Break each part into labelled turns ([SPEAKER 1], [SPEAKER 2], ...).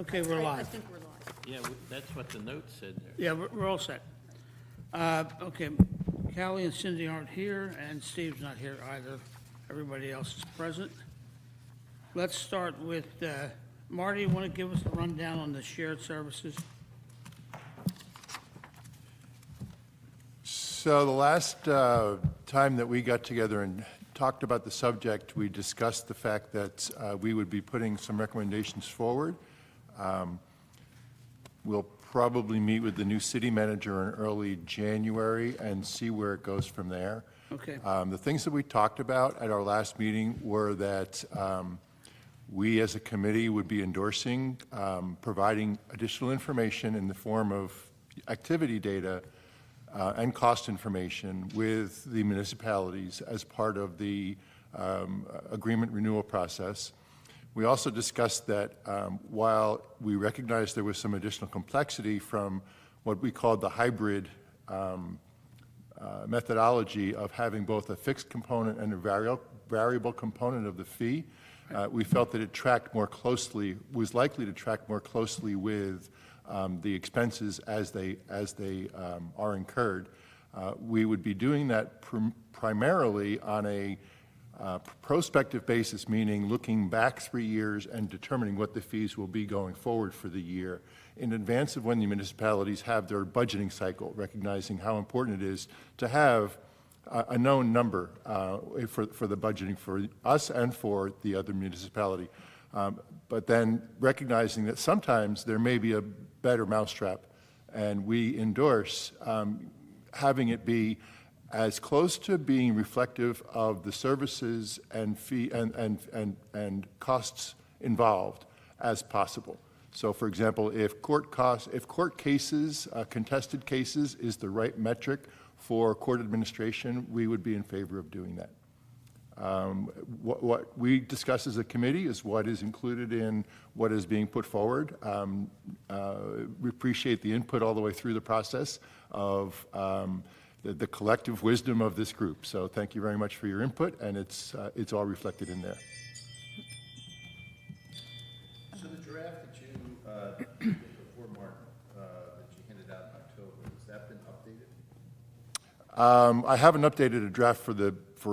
[SPEAKER 1] Okay, we're
[SPEAKER 2] I
[SPEAKER 1] live.
[SPEAKER 2] think we're live.
[SPEAKER 3] Yeah, that's what the note said there.
[SPEAKER 1] Yeah, we're all set. Okay, Callie and Cindy aren't here, and Steve's not here either. Everybody else is present. Let's start with, Marty, you want to give us a rundown on the shared services?
[SPEAKER 4] So the last time that we got together and talked about the subject, we discussed the fact that we would be putting some recommendations forward. We'll probably meet with the new city manager in early January and see where it goes from there.
[SPEAKER 1] Okay.
[SPEAKER 4] The things that we talked about at our last meeting were that we as a committee would be endorsing providing additional information in the form of activity data and cost information with the municipalities as part of the agreement renewal process. We also discussed that while we recognized there was some additional complexity from what we called the hybrid methodology of having both a fixed component and a variable component of the fee, we felt that it tracked more closely, was likely to track more closely with the expenses as they are incurred. We would be doing that primarily on a prospective basis, meaning looking back 3 years and determining what the fees will be going forward for the year in advance of when the municipalities have their budgeting cycle, recognizing how important it is to have a known number for the budgeting for us and for the other municipality. But then recognizing that sometimes there may be a better mousetrap, and we endorse having it be as close to being reflective of the services and fee and costs involved as possible. So, for example, if court cases, contested cases, is the right metric for court administration, we would be in favor of doing that. What we discuss as a committee is what is included in what is being put forward. We appreciate the input all the way through the process of the collective wisdom of this group. So thank you very much for your input, and it's all reflected in there.
[SPEAKER 5] So the draft that you did before Mark, that you handed out in October, has that been updated?
[SPEAKER 4] I haven't updated a draft for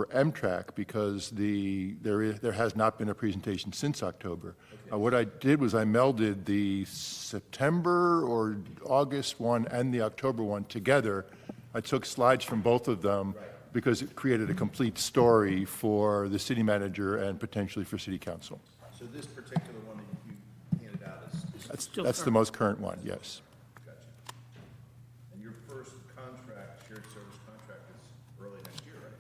[SPEAKER 4] Mtrac because there has not been a presentation since October.
[SPEAKER 5] Okay.
[SPEAKER 4] What I did was I melded the September or August one and the October one together. I took slides from both of them because it created a complete story for the city manager and potentially for city council.
[SPEAKER 5] So this particular one that you handed out is
[SPEAKER 4] That's the most current one, yes.
[SPEAKER 5] gotcha. And your first contract, shared service contract, is early next year, right?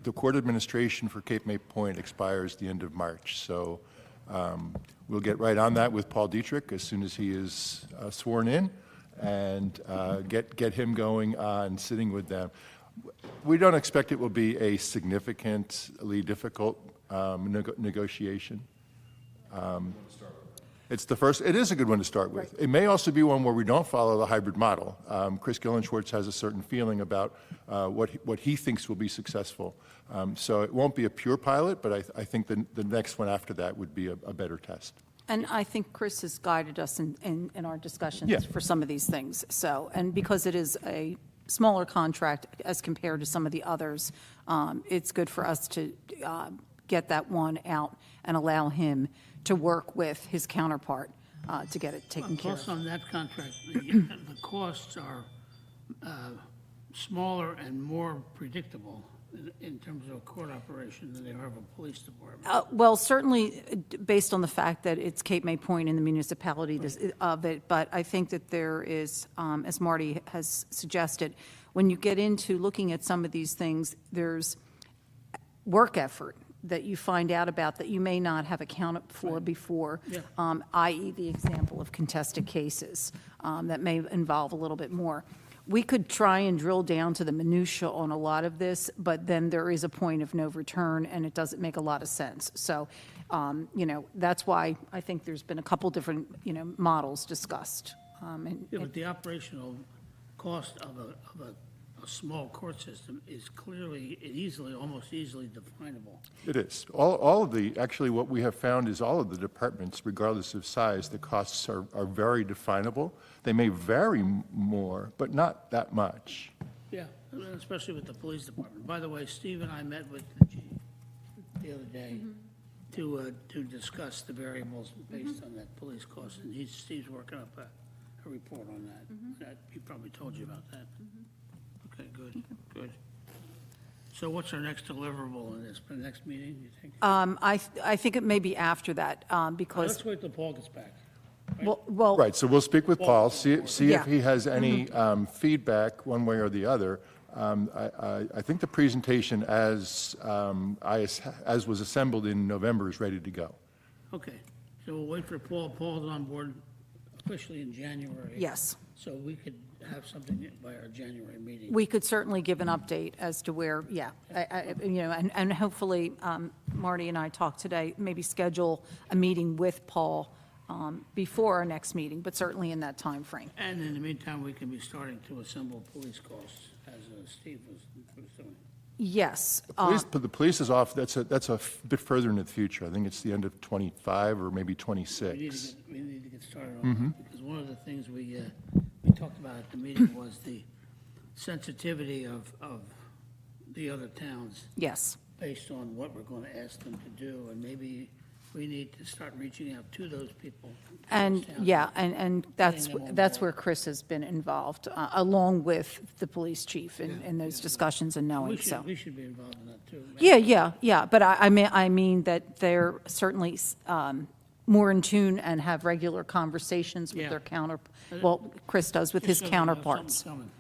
[SPEAKER 4] The court administration for Cape May Point expires the end of March, so we'll get right on that with Paul Dietrich as soon as he is sworn in, and get him going on sitting with them. We don't expect it will be a significantly difficult negotiation. It's the first. It is a good one to start with. It may also be one where we don't follow the hybrid model. Chris Gillenschwartz has a certain feeling about what he thinks will be successful. So it won't be a pure pilot, but I think the next one after that would be a better test.
[SPEAKER 2] And I think Chris has guided us in our discussions
[SPEAKER 4] Yeah.
[SPEAKER 2] for some of these things. So, and because it is a smaller contract as compared to some of the others, it's good for us to get that one out and allow him to work with his counterpart to get it taken care
[SPEAKER 1] Plus,
[SPEAKER 2] of.
[SPEAKER 1] on that contract, the costs are smaller and more predictable in terms of a court operation than they are of a police department.
[SPEAKER 2] Well, certainly based on the fact that it's Cape May Point and the municipality of it, but I think that there is, as Marty has suggested, when you get into looking at some of these things, there's work effort that you find out about that you may not have accounted for before,
[SPEAKER 1] Yeah.
[SPEAKER 2] i.e. the example of contested cases that may involve a little bit more. We could try and drill down to the minutia on a lot of this, but then there is a point of no return, and it doesn't make a lot of sense. So, that's why I think there's been a couple different, models discussed.
[SPEAKER 1] Yeah, but the operational cost of a small court system is clearly, almost easily definable.
[SPEAKER 4] It is. All of the, actually, what we have found is all of the departments, regardless of size, the costs are very definable. They may vary more, but not that much.
[SPEAKER 1] Yeah, especially with the police department. By the way, Steve and I met with the chief the other day to discuss the variables based on that police cost, and Steve's working up a report on that. He probably told you about that. Okay, good. So what's our next deliverable in this, for the next meeting, you think?
[SPEAKER 2] I think it may be after that, because,
[SPEAKER 1] Let's wait till Paul gets back.
[SPEAKER 2] well,
[SPEAKER 4] Right, so we'll speak with Paul, see
[SPEAKER 2] Yeah.
[SPEAKER 4] if he has any feedback one way or the other. I think the presentation as was assembled in November is ready to go.
[SPEAKER 1] Okay, so we'll wait for Paul. Paul's on board officially in January.
[SPEAKER 2] yes.
[SPEAKER 1] So we could have something by our January meeting.
[SPEAKER 2] We could certainly give an update as to where, and hopefully, Marty and I talked today, maybe schedule a meeting with Paul before our next meeting, but certainly in that time frame.
[SPEAKER 1] And in the meantime, we can be starting to assemble police costs, as Steve was doing.
[SPEAKER 2] Yes.
[SPEAKER 4] But the police is off, that's a bit further into the future. I think it's the end of '25 or maybe
[SPEAKER 1] We
[SPEAKER 4] '26.
[SPEAKER 1] need to get started on that, because one of the things we talked about at the meeting was the sensitivity of the other towns
[SPEAKER 2] Yes.
[SPEAKER 1] based on what we're going to ask them to do, and maybe we need to start reaching out to those people.
[SPEAKER 2] And,
[SPEAKER 1] those towns.
[SPEAKER 2] yeah, and that's
[SPEAKER 1] Getting them on
[SPEAKER 2] that's
[SPEAKER 1] board.
[SPEAKER 2] where Chris has been involved, along with the police chief in those discussions and knowing, so.
[SPEAKER 1] We should be involved in that, too.
[SPEAKER 2] Yeah, but I mean that they're certainly more in tune and have regular conversations with
[SPEAKER 1] Yeah.
[SPEAKER 2] their Chris does with his
[SPEAKER 1] Just so we know
[SPEAKER 2] counterparts.
[SPEAKER 1] something's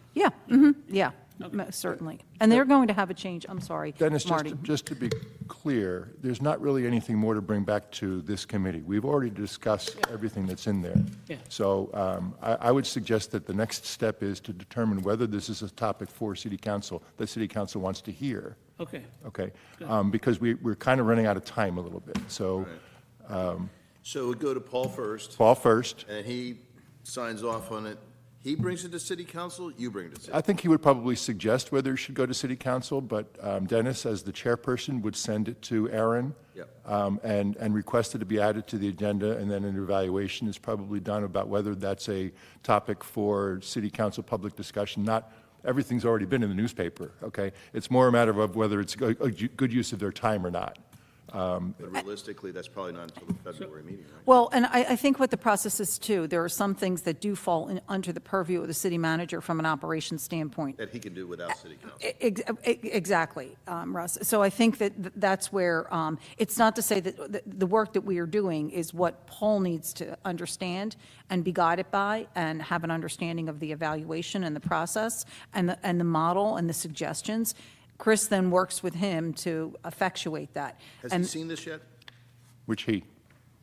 [SPEAKER 1] coming.
[SPEAKER 2] Yeah, most certainly. And they're going to have a change, I'm sorry,
[SPEAKER 4] Dennis,
[SPEAKER 2] Marty.
[SPEAKER 4] just to be clear, there's not really anything more to bring back to this committee. We've already discussed everything that's in there.
[SPEAKER 1] Yeah.
[SPEAKER 4] So I would suggest that the next step is to determine whether this is a topic for city council, that city council wants to hear,
[SPEAKER 1] Okay,
[SPEAKER 4] okay? Because we're kind of running out of time a little bit. So
[SPEAKER 5] So we go to Paul first,
[SPEAKER 4] Paul first.
[SPEAKER 5] and he signs off on it. He brings it to city council, you bring it to city.
[SPEAKER 4] I think he would probably suggest whether it should go to city council, but Dennis, as the chairperson, would send it to Aaron.
[SPEAKER 5] Yep.
[SPEAKER 4] And request it to be added to the agenda, and then an evaluation is probably done about whether that's a topic for city council public discussion. Not, everything's already been in the newspaper, okay? It's more a matter of whether it's a good use of their time or not.
[SPEAKER 5] But realistically, that's probably not until the February meeting, right?
[SPEAKER 2] Well, and I think what the process is too, there are some things that do fall under the purview of the city manager from an operations standpoint.
[SPEAKER 5] That he can do without city council.
[SPEAKER 2] Exactly, Russ. So I think that that's where, it's not to say that the work that we are doing is what Paul needs to understand and be guided by and have an understanding of the evaluation and the process and the model and the suggestions. Chris then works with him to effectuate that.
[SPEAKER 5] Has he
[SPEAKER 2] And
[SPEAKER 5] seen this yet?
[SPEAKER 4] Which he,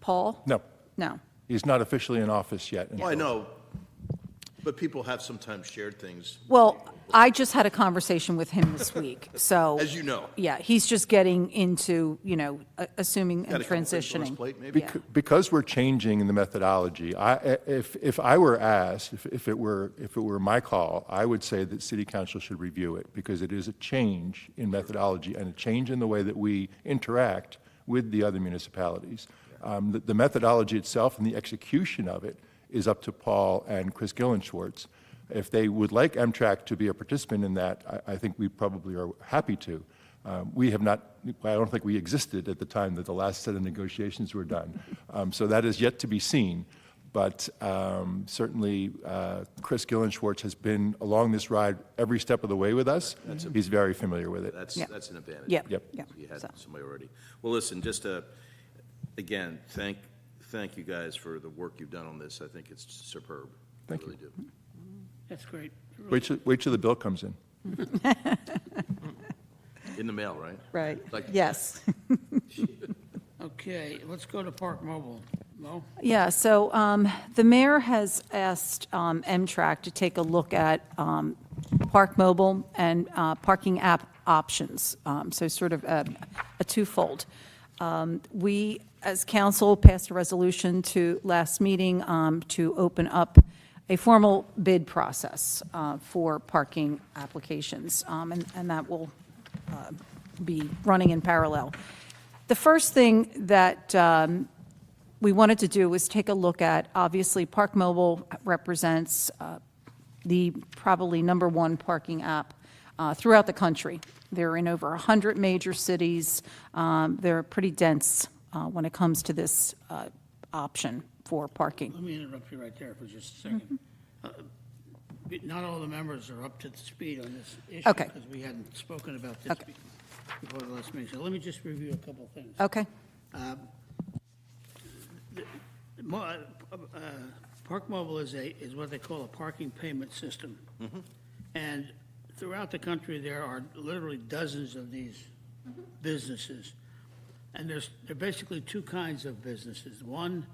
[SPEAKER 2] Paul?
[SPEAKER 4] no,
[SPEAKER 2] No.
[SPEAKER 4] he's not officially in office yet.
[SPEAKER 5] Well, I know, but people have sometimes shared things,
[SPEAKER 2] Well, I just had a conversation with him this week, so.
[SPEAKER 5] as you know.
[SPEAKER 2] Yeah, he's just getting into, assuming
[SPEAKER 5] Got
[SPEAKER 2] and
[SPEAKER 5] a couple things on his
[SPEAKER 2] transitioning.
[SPEAKER 5] plate, maybe?
[SPEAKER 2] Yeah.
[SPEAKER 4] Because we're changing the methodology, if I were asked, if it were my call, I would say that city council should review it, because it is a change in methodology and a change in the way that we interact with the other municipalities. The methodology itself and the execution of it is up to Paul and Chris Gillenschwartz. If they would like Mtrac to be a participant in that, I think we probably are happy to. We have not, I don't think we existed at the time that the last set of negotiations were done. So that is yet to be seen. But certainly, Chris Gillenschwartz has been along this ride every step of the way with us. He's very familiar with it.
[SPEAKER 2] Yeah.
[SPEAKER 5] That's an advantage.
[SPEAKER 2] Yeah.
[SPEAKER 4] Yep.
[SPEAKER 2] Yeah.
[SPEAKER 5] You had
[SPEAKER 2] So.
[SPEAKER 5] somebody already. Well, listen, just again, thank you guys for the work you've done on this. I think it's superb.
[SPEAKER 4] Thank
[SPEAKER 5] I really do.
[SPEAKER 1] that's great.
[SPEAKER 4] Wait till the bill comes in.
[SPEAKER 5] In the mail, right?
[SPEAKER 2] Right,
[SPEAKER 5] Like-
[SPEAKER 2] yes.
[SPEAKER 1] Okay, let's go to Park Mobile. Mo?
[SPEAKER 2] Yeah, so the mayor has asked Mtrac to take a look at Park Mobile and parking app options, so sort of a twofold. We, as council, passed a resolution to last meeting to open up a formal bid process for parking applications, and that will be running in parallel. The first thing that we wanted to do was take a look at, obviously, Park Mobile represents the probably number one parking app throughout the country. They're in over 100 major cities. They're pretty dense when it comes to this option for parking.
[SPEAKER 1] Let me interrupt you right there for just a second. Not all the members are up to the speed on this issue.
[SPEAKER 2] Okay.
[SPEAKER 1] Because we hadn't spoken about this
[SPEAKER 2] Okay.
[SPEAKER 1] before the last meeting. So let me just review a couple of things.
[SPEAKER 2] Okay,
[SPEAKER 1] Park Mobile is what they call a parking payment system. And throughout the country, there are literally dozens of these businesses. And there are basically two kinds of businesses. One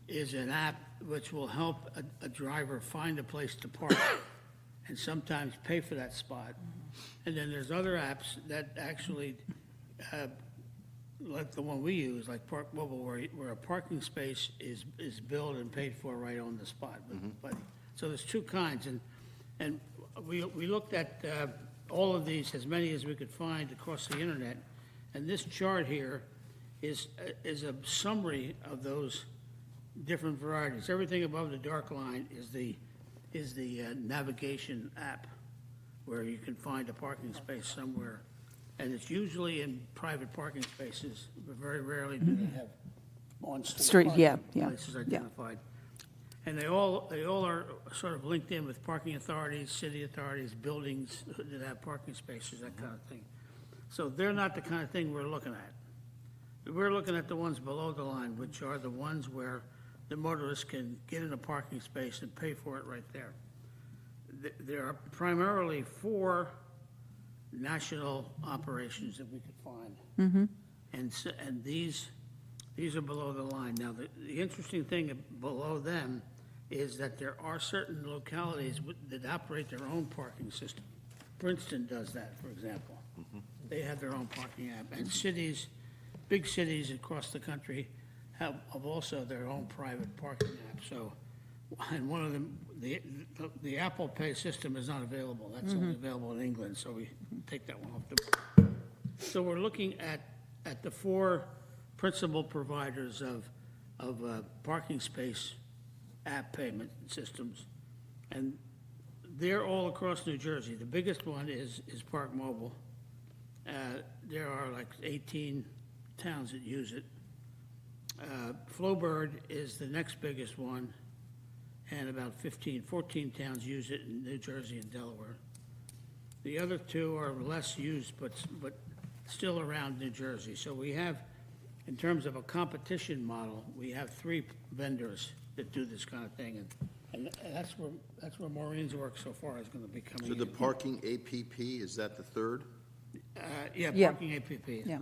[SPEAKER 1] is an app which will help a driver find a place to park and sometimes pay for that spot. And then there's other apps that actually, like the one we use, like Park Mobile, where a parking space is billed and paid for right on the spot. But so there's two kinds, and we looked at all of these, as many as we could find across the internet, and this chart here is a summary of those different varieties. Everything above the dark line is the navigation app, where you can find a parking space somewhere. And it's usually in private parking spaces, but very rarely do they have on-street
[SPEAKER 2] Street,
[SPEAKER 1] parking
[SPEAKER 2] yeah,
[SPEAKER 1] places identified. And they all are sort of linked in with parking authorities, city authorities, buildings that have parking spaces, that kind of thing. So they're not the kind of thing we're looking at. We're looking at the ones below the line, which are the ones where the motorist can get in a parking space and pay for it right there. There are primarily 4 national operations that we could find. And these are below the line. Now, the interesting thing below them is that there are certain localities that operate their own parking system. Princeton does that, for example. They have their own parking app. And cities, big cities across the country have also their own private parking app. So, and one of them, the Apple Pay system is not available. That's only available in England, so we take that one off the. So we're looking at the 4 principal providers of parking space app payment systems, and they're all across New Jersey. The biggest one is Park Mobile. There are like 18 towns that use it. Flowbird is the next biggest one, and about 14 towns use it in New Jersey and Delaware. The other 2 are less used, but still around New Jersey. So we have, in terms of a competition model, we have 3 vendors that do this kind of thing, and that's where Maureen's work so far is going to be coming
[SPEAKER 5] So
[SPEAKER 1] in.
[SPEAKER 5] the parking APP, is that the third?
[SPEAKER 1] Yeah,
[SPEAKER 2] Yeah.
[SPEAKER 1] parking APP.
[SPEAKER 2] yeah.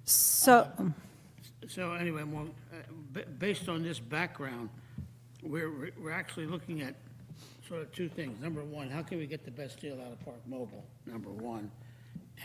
[SPEAKER 2] So,
[SPEAKER 1] So anyway, based on this background, we're actually looking at sort of 2 things. Number one, how can we get the best deal out of Park Mobile, number one?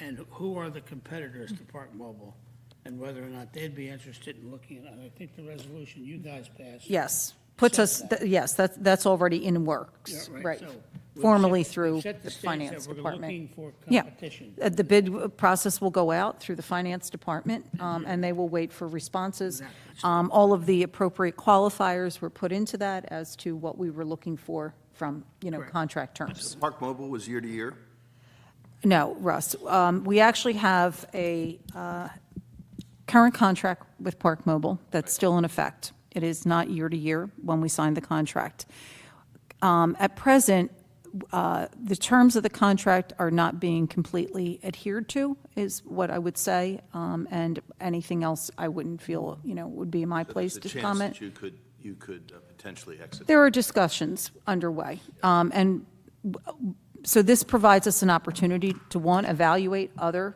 [SPEAKER 1] And who are the competitors to Park Mobile? And whether or not they'd be interested in looking at, and I think the resolution you guys passed.
[SPEAKER 2] yes, puts us, yes, that's already in works,
[SPEAKER 1] Yeah,
[SPEAKER 2] right.
[SPEAKER 1] So we've
[SPEAKER 2] Formally
[SPEAKER 1] set-
[SPEAKER 2] through
[SPEAKER 1] we've set
[SPEAKER 2] the
[SPEAKER 1] stage
[SPEAKER 2] finance
[SPEAKER 1] that
[SPEAKER 2] department.
[SPEAKER 1] We're looking for
[SPEAKER 2] Yeah.
[SPEAKER 1] competition.
[SPEAKER 2] The bid process will go out through the finance department, and they will wait for responses.
[SPEAKER 1] Exactly.
[SPEAKER 2] All of the appropriate qualifiers were put into that as to what we were looking for from,
[SPEAKER 1] Correct.
[SPEAKER 2] contract terms.
[SPEAKER 5] Park Mobile was year to year?
[SPEAKER 2] No, Russ, we actually have a current contract with Park Mobile that's still in effect. It is not year to year when we signed the contract. At present, the terms of the contract are not being completely adhered to, is what I would say, and anything else I wouldn't feel, would be my place to comment.
[SPEAKER 5] So there's a chance that you could potentially exit.
[SPEAKER 2] There are discussions underway, and so this provides us an opportunity to, one, evaluate other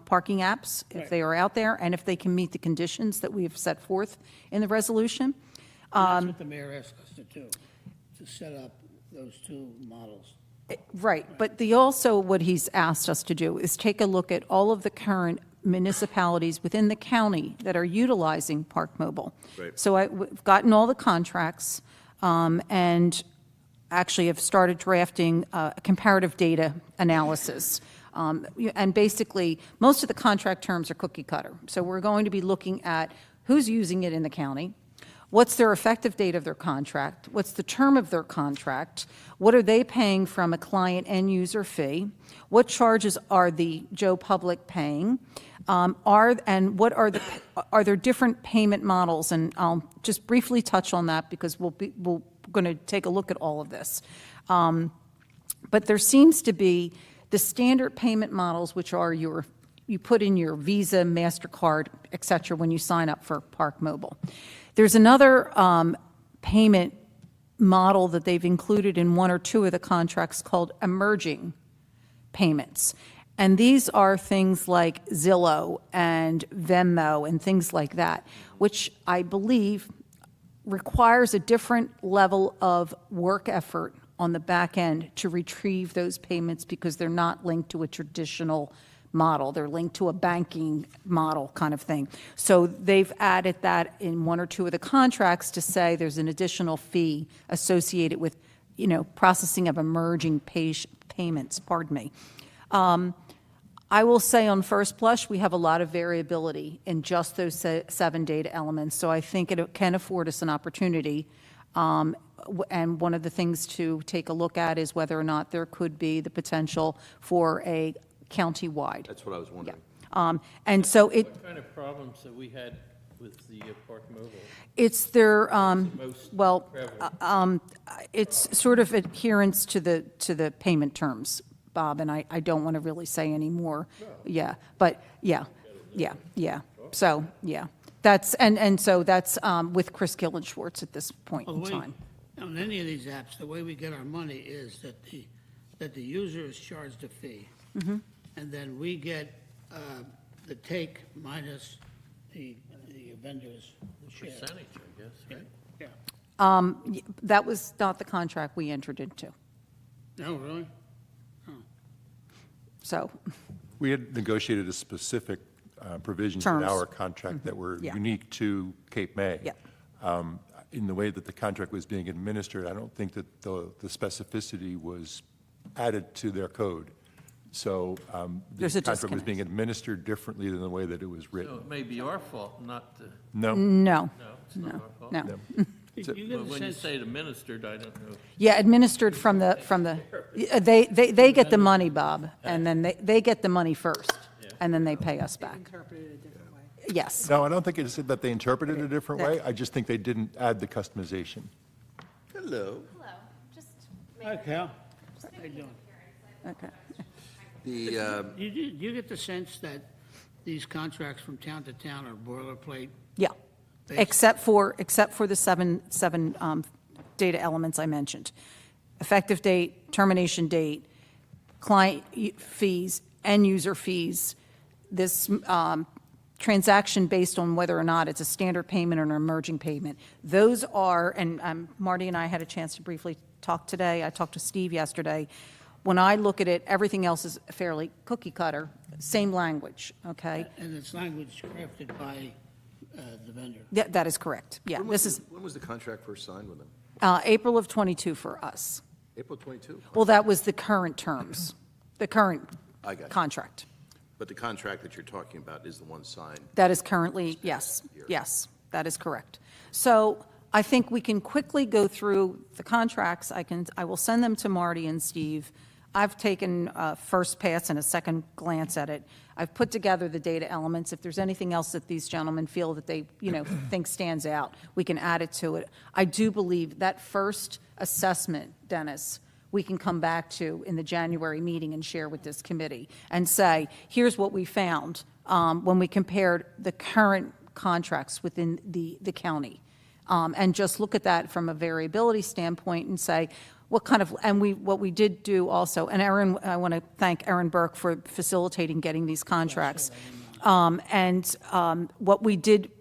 [SPEAKER 2] parking apps, if
[SPEAKER 1] Right.
[SPEAKER 2] they are out there, and if they can meet the conditions that we have set forth in the resolution.
[SPEAKER 1] That's what the mayor asked us to do, to set up those 2 models.
[SPEAKER 2] Right, but what he's asked us to do is take a look at all of the current municipalities within the county that are utilizing Park Mobile.
[SPEAKER 5] Right.
[SPEAKER 2] So we've gotten all the contracts, and actually have started drafting a comparative data analysis. And basically, most of the contract terms are cookie cutter. So we're going to be looking at who's using it in the county, what's their effective date of their contract, what's the term of their contract, what are they paying from a client end user fee, what charges are the Joe Public paying, and what are there different payment models? And I'll just briefly touch on that because we're going to take a look at all of this. But there seems to be the standard payment models, which are you put in your Visa, MasterCard, et cetera, when you sign up for Park Mobile. There's another payment model that they've included in one or two of the contracts called emerging payments. And these are things like Zillow and Venmo and things like that, which I believe requires a different level of work effort on the back end to retrieve those payments because they're not linked to a traditional model. They're linked to a banking model kind of thing. So they've added that in one or two of the contracts to say there's an additional fee associated with, processing of emerging payments, pardon me. I will say on first blush, we have a lot of variability in just those 7 data elements. So I think it can afford us an opportunity. And one of the things to take a look at is whether or not there could be the potential for a countywide.
[SPEAKER 5] That's what I was wondering.
[SPEAKER 2] And so
[SPEAKER 3] What kind of problems have we had with the Park Mobile?
[SPEAKER 2] it's their,
[SPEAKER 3] Most prevalent?
[SPEAKER 2] it's sort of adherence to the payment terms, Bob, and I don't want to really say any more. Yeah, but, yeah. So, yeah, that's, and so that's with Chris Gillen Schwartz at this point in time.
[SPEAKER 1] On any of these apps, the way we get our money is that the user is charged a fee.
[SPEAKER 2] Mm-hmm.
[SPEAKER 1] And then we get the take minus the vendor's share.
[SPEAKER 3] Percentage, I guess,
[SPEAKER 1] Yeah,
[SPEAKER 3] right?
[SPEAKER 1] yeah.
[SPEAKER 2] That was not the contract we entered into,
[SPEAKER 1] No, really?
[SPEAKER 2] so,
[SPEAKER 4] We had negotiated a specific provisions in
[SPEAKER 2] Terms.
[SPEAKER 4] our contract that were
[SPEAKER 2] Yeah.
[SPEAKER 4] unique to Cape May.
[SPEAKER 2] Yeah.
[SPEAKER 4] In the way that the contract was being administered, I don't think that the specificity was added to their code. So the
[SPEAKER 2] There's a
[SPEAKER 4] contract was
[SPEAKER 2] disconnect.
[SPEAKER 4] being administered differently than the way that it was
[SPEAKER 3] So
[SPEAKER 4] written.
[SPEAKER 3] it may be our fault, not the,
[SPEAKER 4] No,
[SPEAKER 2] no,
[SPEAKER 3] no, it's not our fault.
[SPEAKER 2] no.
[SPEAKER 1] You
[SPEAKER 4] So-
[SPEAKER 1] get
[SPEAKER 3] But
[SPEAKER 1] a
[SPEAKER 3] when you
[SPEAKER 1] sense,
[SPEAKER 3] say administered, I don't know.
[SPEAKER 2] Yeah, administered from the, they get the money, Bob, and then they get the money first, and then they pay us back. Yes.
[SPEAKER 4] no, I don't think it's that they interpreted it a different way. I just think they didn't add the customization.
[SPEAKER 5] Hello.
[SPEAKER 6] Hello, just
[SPEAKER 1] hi, Cal. How you doing?
[SPEAKER 2] Okay.
[SPEAKER 5] The,
[SPEAKER 1] Do you get the sense that these contracts from town to town are boilerplate?
[SPEAKER 2] Yeah, except for the seven data elements I mentioned. Effective date, termination date, client fees, end user fees, this transaction based on whether or not it's a standard payment or an emerging payment. Those are, and Marty and I had a chance to briefly talk today. I talked to Steve yesterday. When I look at it, everything else is fairly cookie cutter, same language, okay?
[SPEAKER 1] And it's language crafted by the vendor.
[SPEAKER 2] That is correct, yeah. This is
[SPEAKER 5] when was the contract first signed with them?
[SPEAKER 2] April of '22 for us.
[SPEAKER 5] April 22?
[SPEAKER 2] Well, that was the current terms, the current
[SPEAKER 5] I got you.
[SPEAKER 2] contract.
[SPEAKER 5] But the contract that you're talking about is the one signed.
[SPEAKER 2] That is currently, yes, yes, that is correct. So I think we can quickly go through the contracts. I will send them to Marty and Steve. I've taken a first pass and a second glance at it. I've put together the data elements. If there's anything else that these gentlemen feel that they, think stands out, we can add it to it. I do believe that first assessment, Dennis, we can come back to in the January meeting and share with this committee and say, here's what we found when we compared the current contracts within the county. And just look at that from a variability standpoint and say, what kind of, and what we did do also, and Erin, I want to thank Erin Burke for facilitating getting these contracts. What we did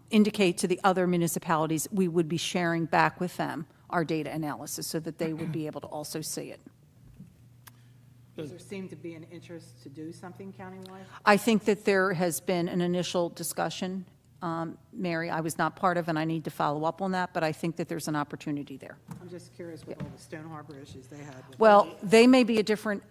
[SPEAKER 2] indicate to the other municipalities, we would be sharing back with them our data analysis so that they would be able to also see it.
[SPEAKER 7] Does there seem to be an interest to do something countywide?
[SPEAKER 2] I think that there has been an initial discussion Mary, I was not part of, and I need to follow up on that, but I think that there's an opportunity there.
[SPEAKER 7] I'm just curious with all the Stone Harbor issues they had. with-
[SPEAKER 2] Well, they may be a different,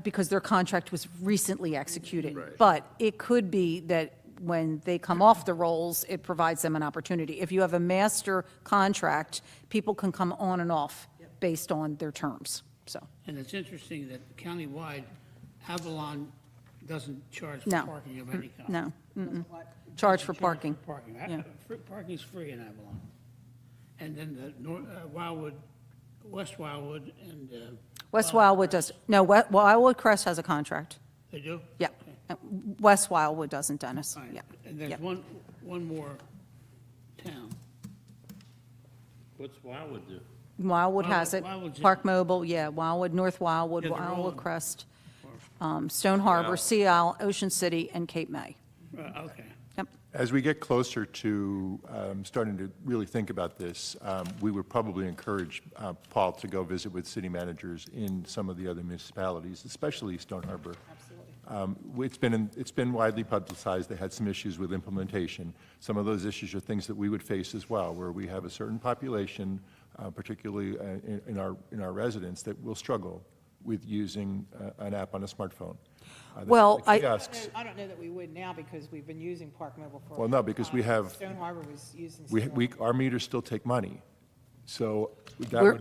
[SPEAKER 2] because their contract was recently executed. But it could be that when they come off the rolls, it provides them an opportunity. If you have a master contract, people can come on and off based on their terms, so.
[SPEAKER 1] And it's interesting that countywide, Avalon doesn't charge for
[SPEAKER 2] No.
[SPEAKER 1] parking of any kind.
[SPEAKER 2] No,
[SPEAKER 7] What?
[SPEAKER 2] charge for parking.
[SPEAKER 1] Parking.
[SPEAKER 2] Yeah.
[SPEAKER 1] Parking's free in Avalon. And then Wildwood, West Wildwood and,
[SPEAKER 2] West Wildwood does, no, Wildwood Crest has a contract.
[SPEAKER 1] they do?
[SPEAKER 2] Yeah. West Wildwood doesn't, Dennis.
[SPEAKER 1] All right.
[SPEAKER 2] Yeah.
[SPEAKER 1] And there's
[SPEAKER 2] Yeah.
[SPEAKER 1] one more town.
[SPEAKER 3] What's Wildwood do?
[SPEAKER 2] Wildwood has it.
[SPEAKER 1] Wildwood's in-
[SPEAKER 2] Park Mobile, yeah, Wildwood, North Wildwood,
[SPEAKER 1] Yeah, they're all
[SPEAKER 2] Wildwood
[SPEAKER 1] in-
[SPEAKER 2] Crest, Stone Harbor, Sea Isle, Ocean City, and Cape May.
[SPEAKER 1] Okay.
[SPEAKER 2] Yep.
[SPEAKER 4] As we get closer to starting to really think about this, we would probably encourage Paul to go visit with city managers in some of the other municipalities, especially Stone Harbor. It's been widely publicized. They had some issues with implementation. Some of those issues are things that we would face as well, where we have a certain population, particularly in our residents, that will struggle with using an app on a smartphone.
[SPEAKER 2] Well,
[SPEAKER 4] The kiosks,
[SPEAKER 7] I don't know that we would now because we've been using Park Mobile for. a
[SPEAKER 4] Well, no,
[SPEAKER 7] long
[SPEAKER 4] because
[SPEAKER 7] time.
[SPEAKER 4] we have-
[SPEAKER 7] Stone Harbor was using.
[SPEAKER 4] our meters still take money. So
[SPEAKER 2] We're-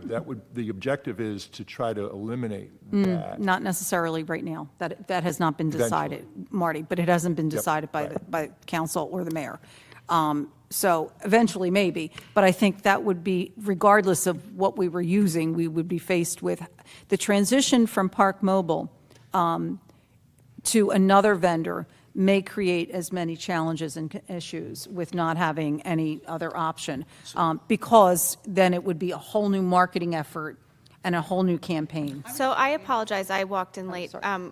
[SPEAKER 4] the objective is to try to eliminate that.
[SPEAKER 2] Not necessarily right now. That has not been decided, Marty, but it hasn't been decided by
[SPEAKER 4] right.
[SPEAKER 2] by council or the mayor. So eventually, maybe, but I think that would be, regardless of what we were using, we would be faced with the transition from Park Mobile to another vendor may create as many challenges and issues with not having any other option, because then it would be a whole new marketing effort and a whole new campaign.
[SPEAKER 6] So I apologize, I walked in late.
[SPEAKER 2] sorry.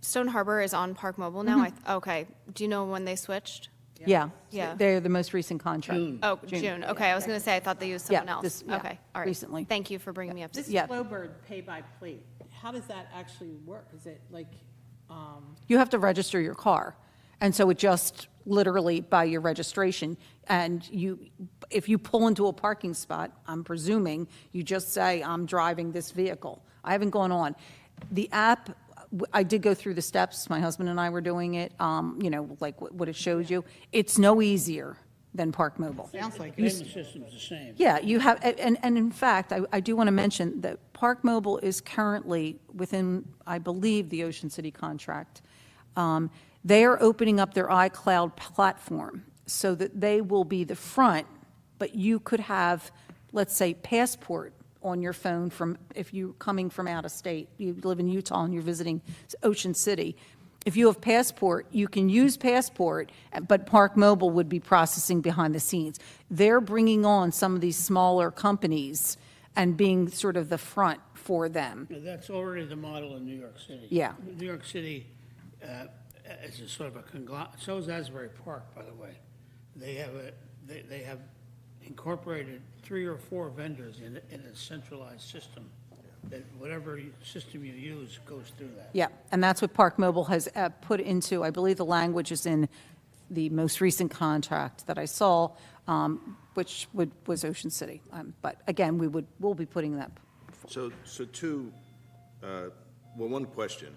[SPEAKER 6] Stone Harbor is on Park Mobile now? Okay. Do you know when they switched?
[SPEAKER 2] Yeah.
[SPEAKER 6] Yeah.
[SPEAKER 2] They're the most recent contract.
[SPEAKER 6] Oh, June. Okay, I was going to say, I thought they used someone
[SPEAKER 2] Yeah,
[SPEAKER 6] else.
[SPEAKER 2] this- yeah,
[SPEAKER 6] Okay, all right.
[SPEAKER 2] recently.
[SPEAKER 6] Thank you for bringing me up to
[SPEAKER 7] This
[SPEAKER 6] speed.
[SPEAKER 2] Yeah.
[SPEAKER 7] Flowbird pay by plate, how does that actually work? Is it like,
[SPEAKER 2] You have to register your car. And so it just literally by your registration, and if you pull into a parking spot, I'm presuming, you just say, I'm driving this vehicle. I haven't gone on. The app, I did go through the steps, my husband and I were doing it, like what it shows you. It's no easier than Park Mobile.
[SPEAKER 7] sounds like
[SPEAKER 1] Payment
[SPEAKER 7] it.
[SPEAKER 1] system's the same.
[SPEAKER 2] Yeah, you have, and in fact, I do want to mention that Park Mobile is currently within, I believe, the Ocean City contract. They are opening up their iCloud platform so that they will be the front, but you could have, let's say, Passport on your phone from, if you're coming from out of state, you live in Utah and you're visiting Ocean City. If you have Passport, you can use Passport, but Park Mobile would be processing behind the scenes. They're bringing on some of these smaller companies and being sort of the front for them.
[SPEAKER 1] That's already the model in New York City.
[SPEAKER 2] Yeah.
[SPEAKER 1] New York City is a sort of a conglomerate, so is Asbury Park, by the way. They have incorporated 3 or 4 vendors in a centralized system, that whatever system you use goes through that.
[SPEAKER 2] Yeah, and that's what Park Mobile has put into, I believe the language is in the most recent contract that I saw, which was Ocean City. But again, we'll be putting that.
[SPEAKER 5] So one question,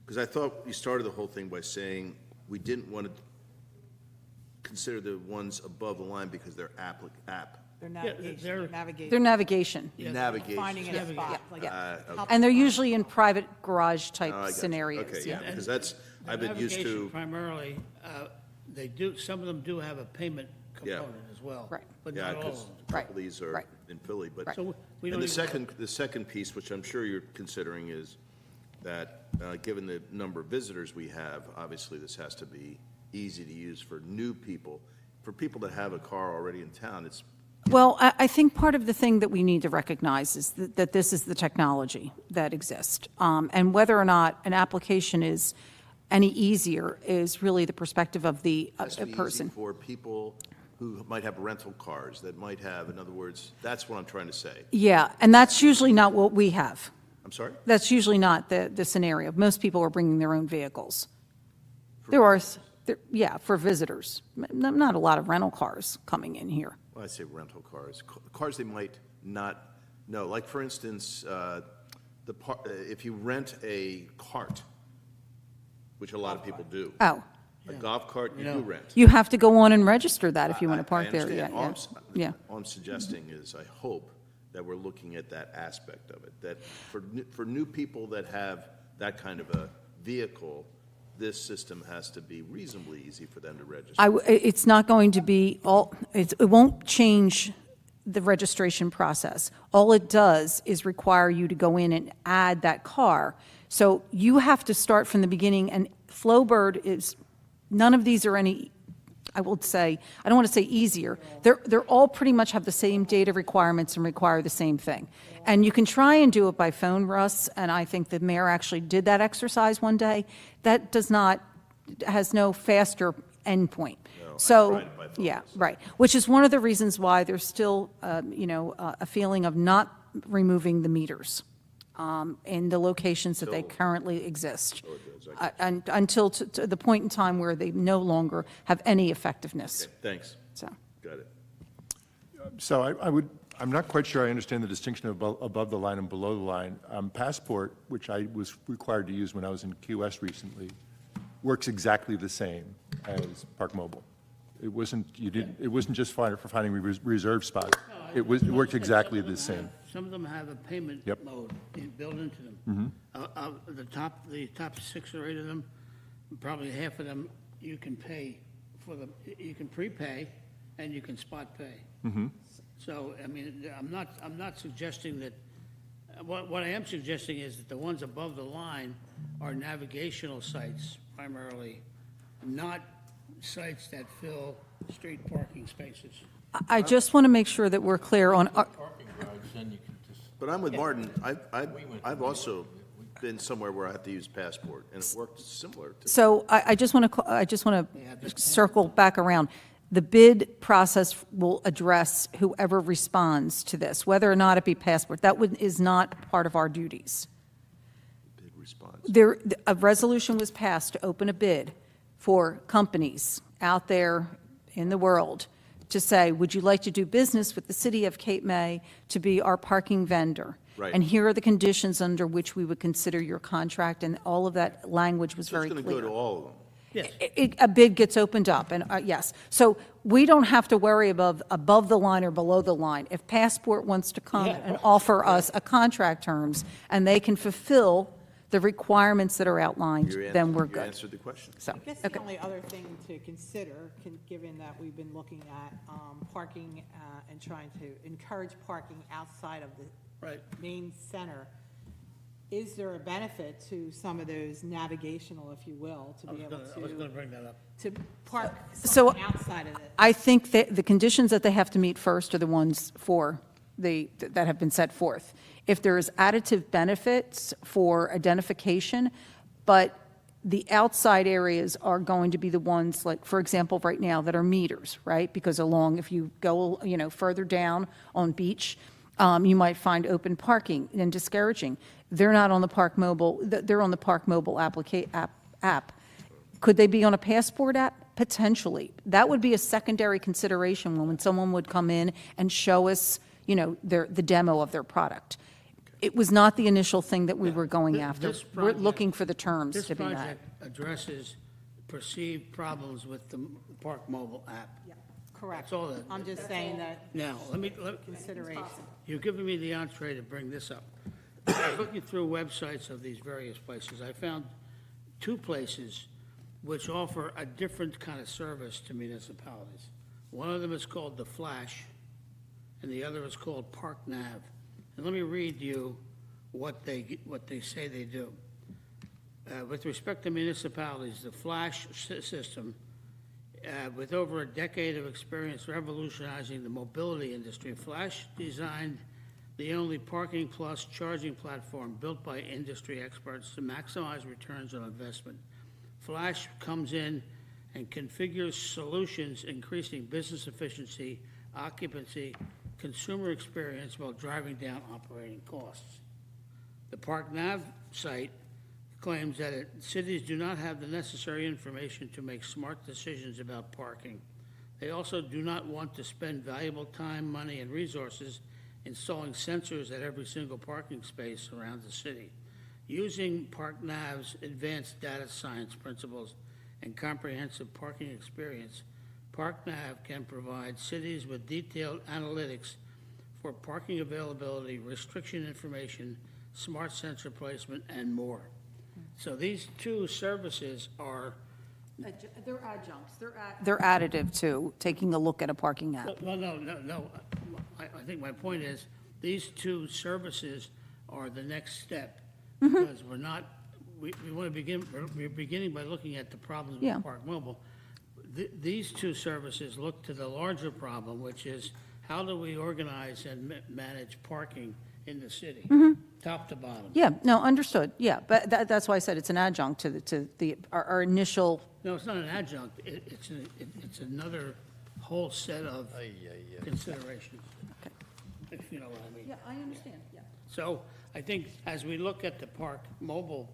[SPEAKER 5] because I thought we started the whole thing by saying we didn't want to consider the ones above the line because they're app.
[SPEAKER 7] Their
[SPEAKER 1] they're-
[SPEAKER 7] navigation,
[SPEAKER 2] Their navigation,
[SPEAKER 5] Navigation.
[SPEAKER 7] finding it a spot, like.
[SPEAKER 2] yeah. And they're usually in private garage
[SPEAKER 5] Oh, I
[SPEAKER 2] type
[SPEAKER 5] got you.
[SPEAKER 2] scenarios.
[SPEAKER 5] Okay,
[SPEAKER 2] Yeah.
[SPEAKER 5] yeah, because that's,
[SPEAKER 1] The
[SPEAKER 5] I've been used
[SPEAKER 1] navigation
[SPEAKER 5] to,
[SPEAKER 1] primarily, they do, some of them do have a payment
[SPEAKER 5] Yeah.
[SPEAKER 1] component as well.
[SPEAKER 2] Right.
[SPEAKER 1] But
[SPEAKER 5] yeah,
[SPEAKER 1] not all
[SPEAKER 5] because
[SPEAKER 1] of them.
[SPEAKER 5] a couple of
[SPEAKER 2] Right,
[SPEAKER 5] these are
[SPEAKER 2] right.
[SPEAKER 5] in Philly, but.
[SPEAKER 1] So we
[SPEAKER 5] And
[SPEAKER 1] don't
[SPEAKER 5] the
[SPEAKER 1] even.
[SPEAKER 5] second piece, which I'm sure you're considering, is that, given the number of visitors we have, obviously this has to be easy to use for new people. For people that have a car already in town, it's,
[SPEAKER 2] Well, I think part of the thing that we need to recognize is that this is the technology that exists. And whether or not an application is any easier is really the perspective of the
[SPEAKER 5] has to be easy
[SPEAKER 2] person.
[SPEAKER 5] for people who might have rental cars, that might have, in other words, that's what I'm trying to say.
[SPEAKER 2] Yeah, and that's usually not what we have.
[SPEAKER 5] I'm sorry?
[SPEAKER 2] That's usually not the scenario. Most people are bringing their own vehicles. There are, yeah, for visitors. Not a lot of rental cars coming in here.
[SPEAKER 5] Well, I say rental cars, cars they might not know. Like, for instance, if you rent a cart, which a lot of people do.
[SPEAKER 2] Oh,
[SPEAKER 5] A golf cart, you do rent.
[SPEAKER 2] you have to go on and register that if you want to
[SPEAKER 5] I
[SPEAKER 2] park there, yeah,
[SPEAKER 5] understand.
[SPEAKER 2] yeah.
[SPEAKER 5] All I'm suggesting is, I hope that we're looking at that aspect of it, that for new people that have that kind of a vehicle, this system has to be reasonably easy for them to register.
[SPEAKER 2] It's not going to be it won't change the registration process. All it does is require you to go in and add that car. So you have to start from the beginning, and Flowbird is, none of these are any, I would say, I don't want to say easier. They're all pretty much have the same data requirements and require the same thing. And you can try and do it by phone, Russ, and I think the mayor actually did that exercise one day. That has no faster endpoint. So,
[SPEAKER 5] tried it by phone,
[SPEAKER 2] yeah,
[SPEAKER 5] so.
[SPEAKER 2] right. Which is one of the reasons why there's still, a feeling of not removing the meters in the locations that they currently exist. And until to the point in time where they no longer have any effectiveness.
[SPEAKER 5] Okay, thanks.
[SPEAKER 2] So,
[SPEAKER 5] Got it.
[SPEAKER 4] So I'm not quite sure I understand the distinction of above the line and below the line. Passport, which I was required to use when I was in Key West recently, works exactly the same as Park Mobile. It wasn't just for finding reserve spots. It worked exactly the same.
[SPEAKER 1] Some of them have a payment
[SPEAKER 4] Yep.
[SPEAKER 1] mode built into them. The top 6 or 8 of them, probably half of them, you can pay for them, you can prepay and you can spot pay. So, I mean, I'm not suggesting that, what I am suggesting is that the ones above the line are navigational sites primarily, not sites that fill street parking spaces.
[SPEAKER 2] I just want to make sure that we're clear on,
[SPEAKER 3] Parking garage, then you can just,
[SPEAKER 5] But I'm with Martin. I've also been somewhere where I have to use Passport, and it worked similar to.
[SPEAKER 2] so I just want to circle back around. The bid process will address whoever responds to this, whether or not it be Passport. That is not part of our duties.
[SPEAKER 5] Bid response.
[SPEAKER 2] A resolution was passed to open a bid for companies out there in the world to say, would you like to do business with the city of Cape May to be our parking vendor?
[SPEAKER 5] Right.
[SPEAKER 2] And here are the conditions under which we would consider your contract, and all of that language was
[SPEAKER 5] So it's
[SPEAKER 2] very
[SPEAKER 5] going
[SPEAKER 2] clear.
[SPEAKER 5] to go to all of them.
[SPEAKER 1] Yes.
[SPEAKER 2] A bid gets opened up, and yes. So we don't have to worry above the line or below the line. If Passport wants to come and offer us a contract terms, and they can fulfill the requirements that are outlined, then we're
[SPEAKER 5] You
[SPEAKER 2] good.
[SPEAKER 5] answered the question.
[SPEAKER 2] So,
[SPEAKER 7] I guess
[SPEAKER 2] okay.
[SPEAKER 7] the only other thing to consider, given that we've been looking at parking and trying to encourage parking outside of the
[SPEAKER 1] Right.
[SPEAKER 7] main center, is there a benefit to some of those navigational, if you will, to be able
[SPEAKER 1] I was going to bring that up.
[SPEAKER 7] to park
[SPEAKER 2] So-
[SPEAKER 7] something outside of it?
[SPEAKER 2] I think that the conditions that they have to meet first are the ones that have been set forth. If there is additive benefits for identification, but the outside areas are going to be the ones, like, for example, right now, that are meters, right? Because if you go, further down on Beach, you might find open parking and discouraging. They're not on the Park Mobile, they're on the Park Mobile app. Could they be on a Passport app? Potentially. That would be a secondary consideration when someone would come in and show us, the demo of their product. It was not the initial thing that we were going after.
[SPEAKER 1] This
[SPEAKER 2] We're
[SPEAKER 1] project-
[SPEAKER 2] looking for the terms
[SPEAKER 1] This
[SPEAKER 2] to be met.
[SPEAKER 1] project addresses perceived problems with the Park Mobile app.
[SPEAKER 7] Correct.
[SPEAKER 1] That's all that-
[SPEAKER 7] I'm just saying that
[SPEAKER 1] Now,
[SPEAKER 7] consideration.
[SPEAKER 1] you've given me the entree to bring this up. I was looking through websites of these various places. I found 2 places which offer a different kind of service to municipalities. One of them is called The Flash, and the other is called Park Nav. And let me read you what they say they do. With respect to municipalities, the Flash system, with over a decade of experience revolutionizing the mobility industry, Flash designed the only parking plus charging platform built by industry experts to maximize returns on investment. Flash comes in and configures solutions increasing business efficiency, occupancy, consumer experience while driving down operating costs. The Park Nav site claims that cities do not have the necessary information to make smart decisions about parking. They also do not want to spend valuable time, money, and resources installing sensors at every single parking space around the city. Using ParkNav's advanced data science principles and comprehensive parking experience, ParkNav can provide cities with detailed analytics for parking availability, restriction information, smart sensor placement, and more. So these two services are,
[SPEAKER 2] They're adjuncts, they're additive to taking a look at a parking app.
[SPEAKER 1] no. I think my point is, these two services are the next step. Because we're not, we want to begin, we're beginning by looking at the problems
[SPEAKER 2] Yeah.
[SPEAKER 1] with Park Mobile. These two services look to the larger problem, which is how do we organize and manage parking in the city, top to bottom?
[SPEAKER 2] Yeah, no, understood, yeah, but that's why I said it's an adjunct to our initial,
[SPEAKER 1] No, it's not an adjunct, it's another whole set of considerations, if you know what I mean.
[SPEAKER 2] yeah, I understand, yeah.
[SPEAKER 1] So I think as we look at the Park Mobile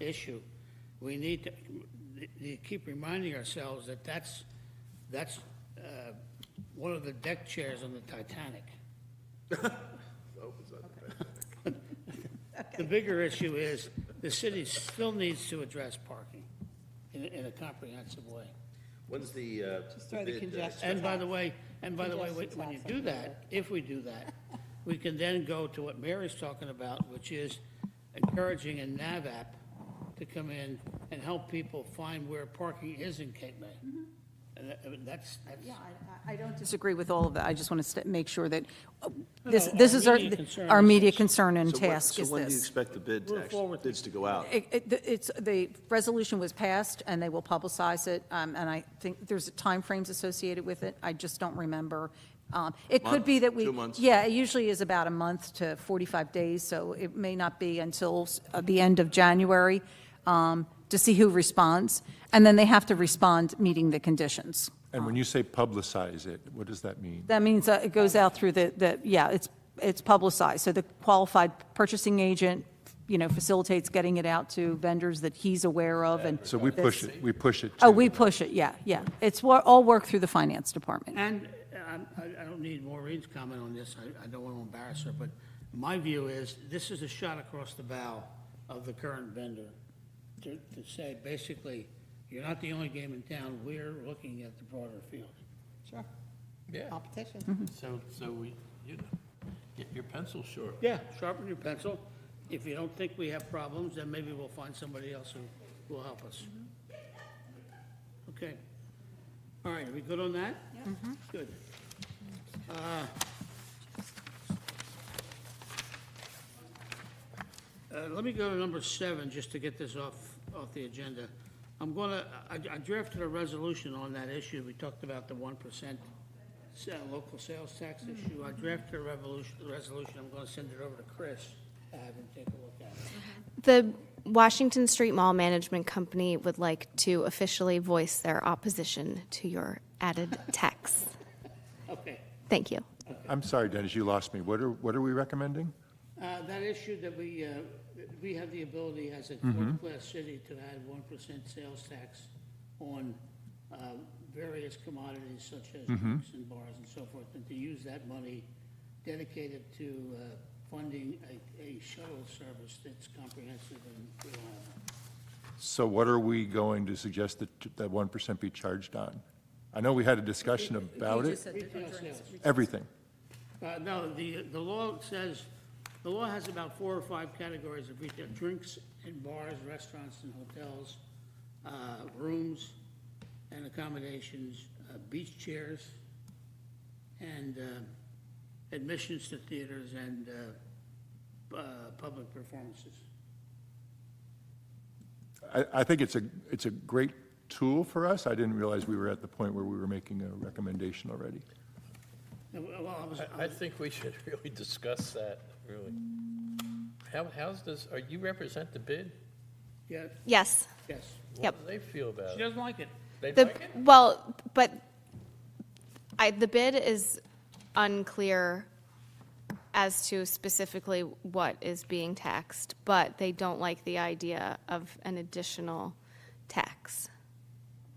[SPEAKER 1] issue, we need to keep reminding ourselves that that's one of the deck chairs on the Titanic. The bigger issue is the city still needs to address parking in a comprehensive way.
[SPEAKER 5] When's the
[SPEAKER 7] Just throw the
[SPEAKER 5] bid,
[SPEAKER 7] congestion.
[SPEAKER 1] And by the way, when you
[SPEAKER 7] tax
[SPEAKER 1] do
[SPEAKER 7] on
[SPEAKER 1] that, if we do that, we can then go to what Mary's talking about, which is encouraging a nav app to come in and help people find where parking is in Cape May. And that's,
[SPEAKER 2] Yeah, I don't disagree with all of that, I just want to make sure that
[SPEAKER 1] No,
[SPEAKER 2] this is
[SPEAKER 1] our immediate concern
[SPEAKER 2] our
[SPEAKER 1] is
[SPEAKER 2] immediate
[SPEAKER 1] this.
[SPEAKER 2] concern and
[SPEAKER 5] So
[SPEAKER 2] task is
[SPEAKER 5] when do you
[SPEAKER 2] this.
[SPEAKER 5] expect the
[SPEAKER 1] Move forward.
[SPEAKER 5] bids to go out?
[SPEAKER 2] The resolution was passed, and they will publicize it, and I think there's timeframes associated with it, I just don't remember. It could
[SPEAKER 5] Month?
[SPEAKER 2] be that we.
[SPEAKER 5] 2 months?
[SPEAKER 2] Yeah, it usually is about a month to 45 days, so it may not be until the end of January to see who responds, and then they have to respond meeting the conditions.
[SPEAKER 4] And when you say publicize it, what does that mean?
[SPEAKER 2] That means that it goes out through it's publicized, so the qualified purchasing agent, facilitates getting it out to vendors that he's aware of, and.
[SPEAKER 4] So we push it, we push it.
[SPEAKER 2] Oh,
[SPEAKER 4] to-
[SPEAKER 2] we push it, yeah. It's all work through the finance department.
[SPEAKER 1] And I don't need Maureen's comment on this, I don't want to embarrass her, but my view is, this is a shot across the bow of the current vendor to say, basically, you're not the only game in town, we're looking at the broader field.
[SPEAKER 7] Sure,
[SPEAKER 3] Yeah,
[SPEAKER 7] competition.
[SPEAKER 3] so we, get your pencil sharp.
[SPEAKER 1] Yeah, sharpen your pencil. If you don't think we have problems, then maybe we'll find somebody else who will help us. Okay. All right, are we good on that? Good. Let me go to number 7, just to get this off the agenda. I drafted a resolution on that issue. We talked about the 1% local sales tax issue. I drafted a resolution. I'm going to send it over to Chris to have him take a look at it.
[SPEAKER 6] The Washington Street Mall Management Company would like to officially voice their opposition to your added tax.
[SPEAKER 1] Okay.
[SPEAKER 6] Thank you.
[SPEAKER 4] I'm sorry, Dennis, you lost me. What are we recommending?
[SPEAKER 1] That issue that we have the ability as a fourth-class city to add 1% sales tax on various commodities such as drinks and bars and so forth, and to use that money dedicated to funding a shuttle service that's comprehensive and reliable.
[SPEAKER 4] So what are we going to suggest that 1% be charged on? I know we had a discussion about it.
[SPEAKER 1] Retail sales.
[SPEAKER 4] Everything.
[SPEAKER 1] No, the law says, the law has about 4 or 5 categories of retail: drinks and bars, restaurants and hotels, rooms and accommodations, beach chairs, and admissions to theaters and public performances.
[SPEAKER 4] I think it's a great tool for us. I didn't realize we were at the point where we were making a recommendation already.
[SPEAKER 1] Well,
[SPEAKER 3] I think we should really discuss that, really. How's this, you represent the bid?
[SPEAKER 1] yeah,
[SPEAKER 6] Yes.
[SPEAKER 1] yes.
[SPEAKER 6] Yep.
[SPEAKER 3] What do they feel about
[SPEAKER 1] She
[SPEAKER 3] it?
[SPEAKER 1] doesn't like it.
[SPEAKER 3] They
[SPEAKER 6] The,
[SPEAKER 3] like it?
[SPEAKER 6] well, but the bid is unclear as to specifically what is being taxed, but they don't like the idea of an additional tax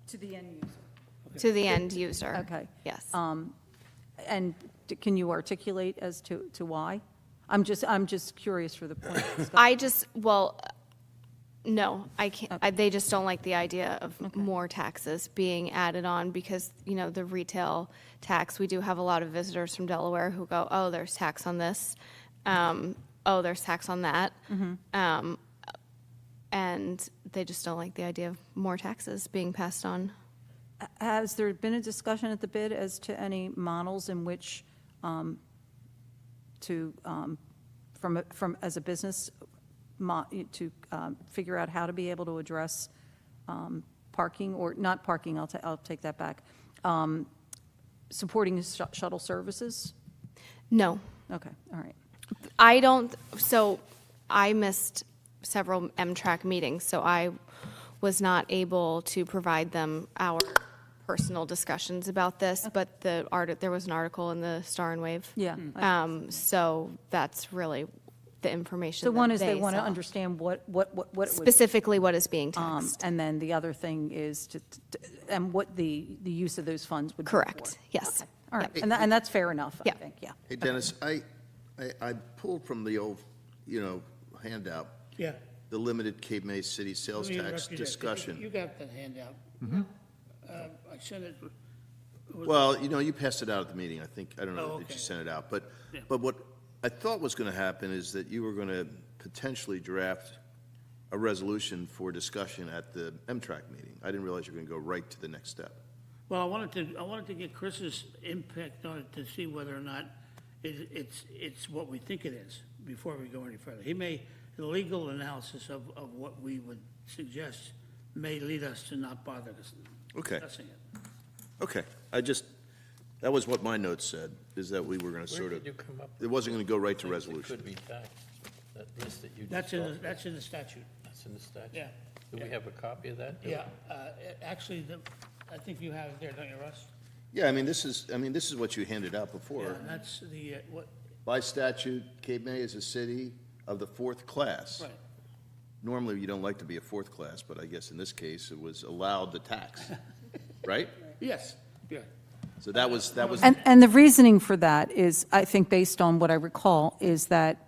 [SPEAKER 2] To the end user.
[SPEAKER 6] to the end user.
[SPEAKER 2] Okay.
[SPEAKER 6] Yes.
[SPEAKER 2] And can you articulate as to why? I'm just curious for the point.
[SPEAKER 6] No, I can't, they just don't like the idea of more taxes being added on because, the retail tax, we do have a lot of visitors from Delaware who go, oh, there's tax on this, oh, there's tax on that. And they just don't like the idea of more taxes being passed on.
[SPEAKER 2] Has there been a discussion at the bid as to any models in which as a business, to figure out how to be able to address parking, or not parking, I'll take that back, supporting shuttle services?
[SPEAKER 6] No,
[SPEAKER 2] Okay, all right.
[SPEAKER 6] I missed several Mtrac meetings, so I was not able to provide them our personal discussions about this, but there was an article in the Star and Wave.
[SPEAKER 2] Yeah.
[SPEAKER 6] So that's really the information
[SPEAKER 2] So one
[SPEAKER 6] that
[SPEAKER 2] is they
[SPEAKER 6] they
[SPEAKER 2] want to
[SPEAKER 6] saw.
[SPEAKER 2] understand what it would.
[SPEAKER 6] Specifically what is being taxed.
[SPEAKER 2] And then the other thing is and what the use of those funds would be for.
[SPEAKER 6] Correct, yes.
[SPEAKER 2] Okay, all right, and that's fair enough, I
[SPEAKER 6] Yeah.
[SPEAKER 2] think, yeah.
[SPEAKER 5] Hey, Dennis, I pulled from the old, handout,
[SPEAKER 1] Yeah.
[SPEAKER 5] the limited Cape May city sales
[SPEAKER 1] Let me
[SPEAKER 5] tax
[SPEAKER 1] interrupt you there.
[SPEAKER 5] discussion.
[SPEAKER 1] You got that handout. I sent it.
[SPEAKER 5] Well, you passed it out at the meeting, I think. I don't know
[SPEAKER 1] Oh,
[SPEAKER 5] that you
[SPEAKER 1] okay.
[SPEAKER 5] sent it out. But,
[SPEAKER 1] Yeah.
[SPEAKER 5] but what I thought was going to happen is that you were going to potentially draft a resolution for discussion at the Mtrac meeting. I didn't realize you were going to go right to the next step.
[SPEAKER 1] Well, I wanted to get Chris's impact on it to see whether or not it's what we think it is before we go any further. The legal analysis of what we would suggest may lead us to not bother
[SPEAKER 5] Okay.
[SPEAKER 1] discussing it.
[SPEAKER 5] Okay, that was what my notes said, is that we were going to
[SPEAKER 3] Where
[SPEAKER 5] sort
[SPEAKER 3] did
[SPEAKER 5] of,
[SPEAKER 3] you come up
[SPEAKER 5] it wasn't going to go right to
[SPEAKER 3] with
[SPEAKER 5] resolution.
[SPEAKER 3] It could be taxed, that list that you just
[SPEAKER 1] That's
[SPEAKER 3] talked about.
[SPEAKER 1] that's in the statute.
[SPEAKER 3] That's in the statute?
[SPEAKER 1] Yeah.
[SPEAKER 3] Do we have a copy of that?
[SPEAKER 1] Yeah, actually, I think you have it there, don't you, Russ?
[SPEAKER 5] Yeah, this is what you handed out before.
[SPEAKER 1] Yeah, and that's the, what,
[SPEAKER 5] By statute, Cape May is a city of the fourth class.
[SPEAKER 1] right.
[SPEAKER 5] Normally, you don't like to be a fourth class, but I guess in this case, it was allowed the tax, right?
[SPEAKER 1] Yes, yeah.
[SPEAKER 5] So that was,
[SPEAKER 2] And the reasoning for that is, I think, based on what I recall, is that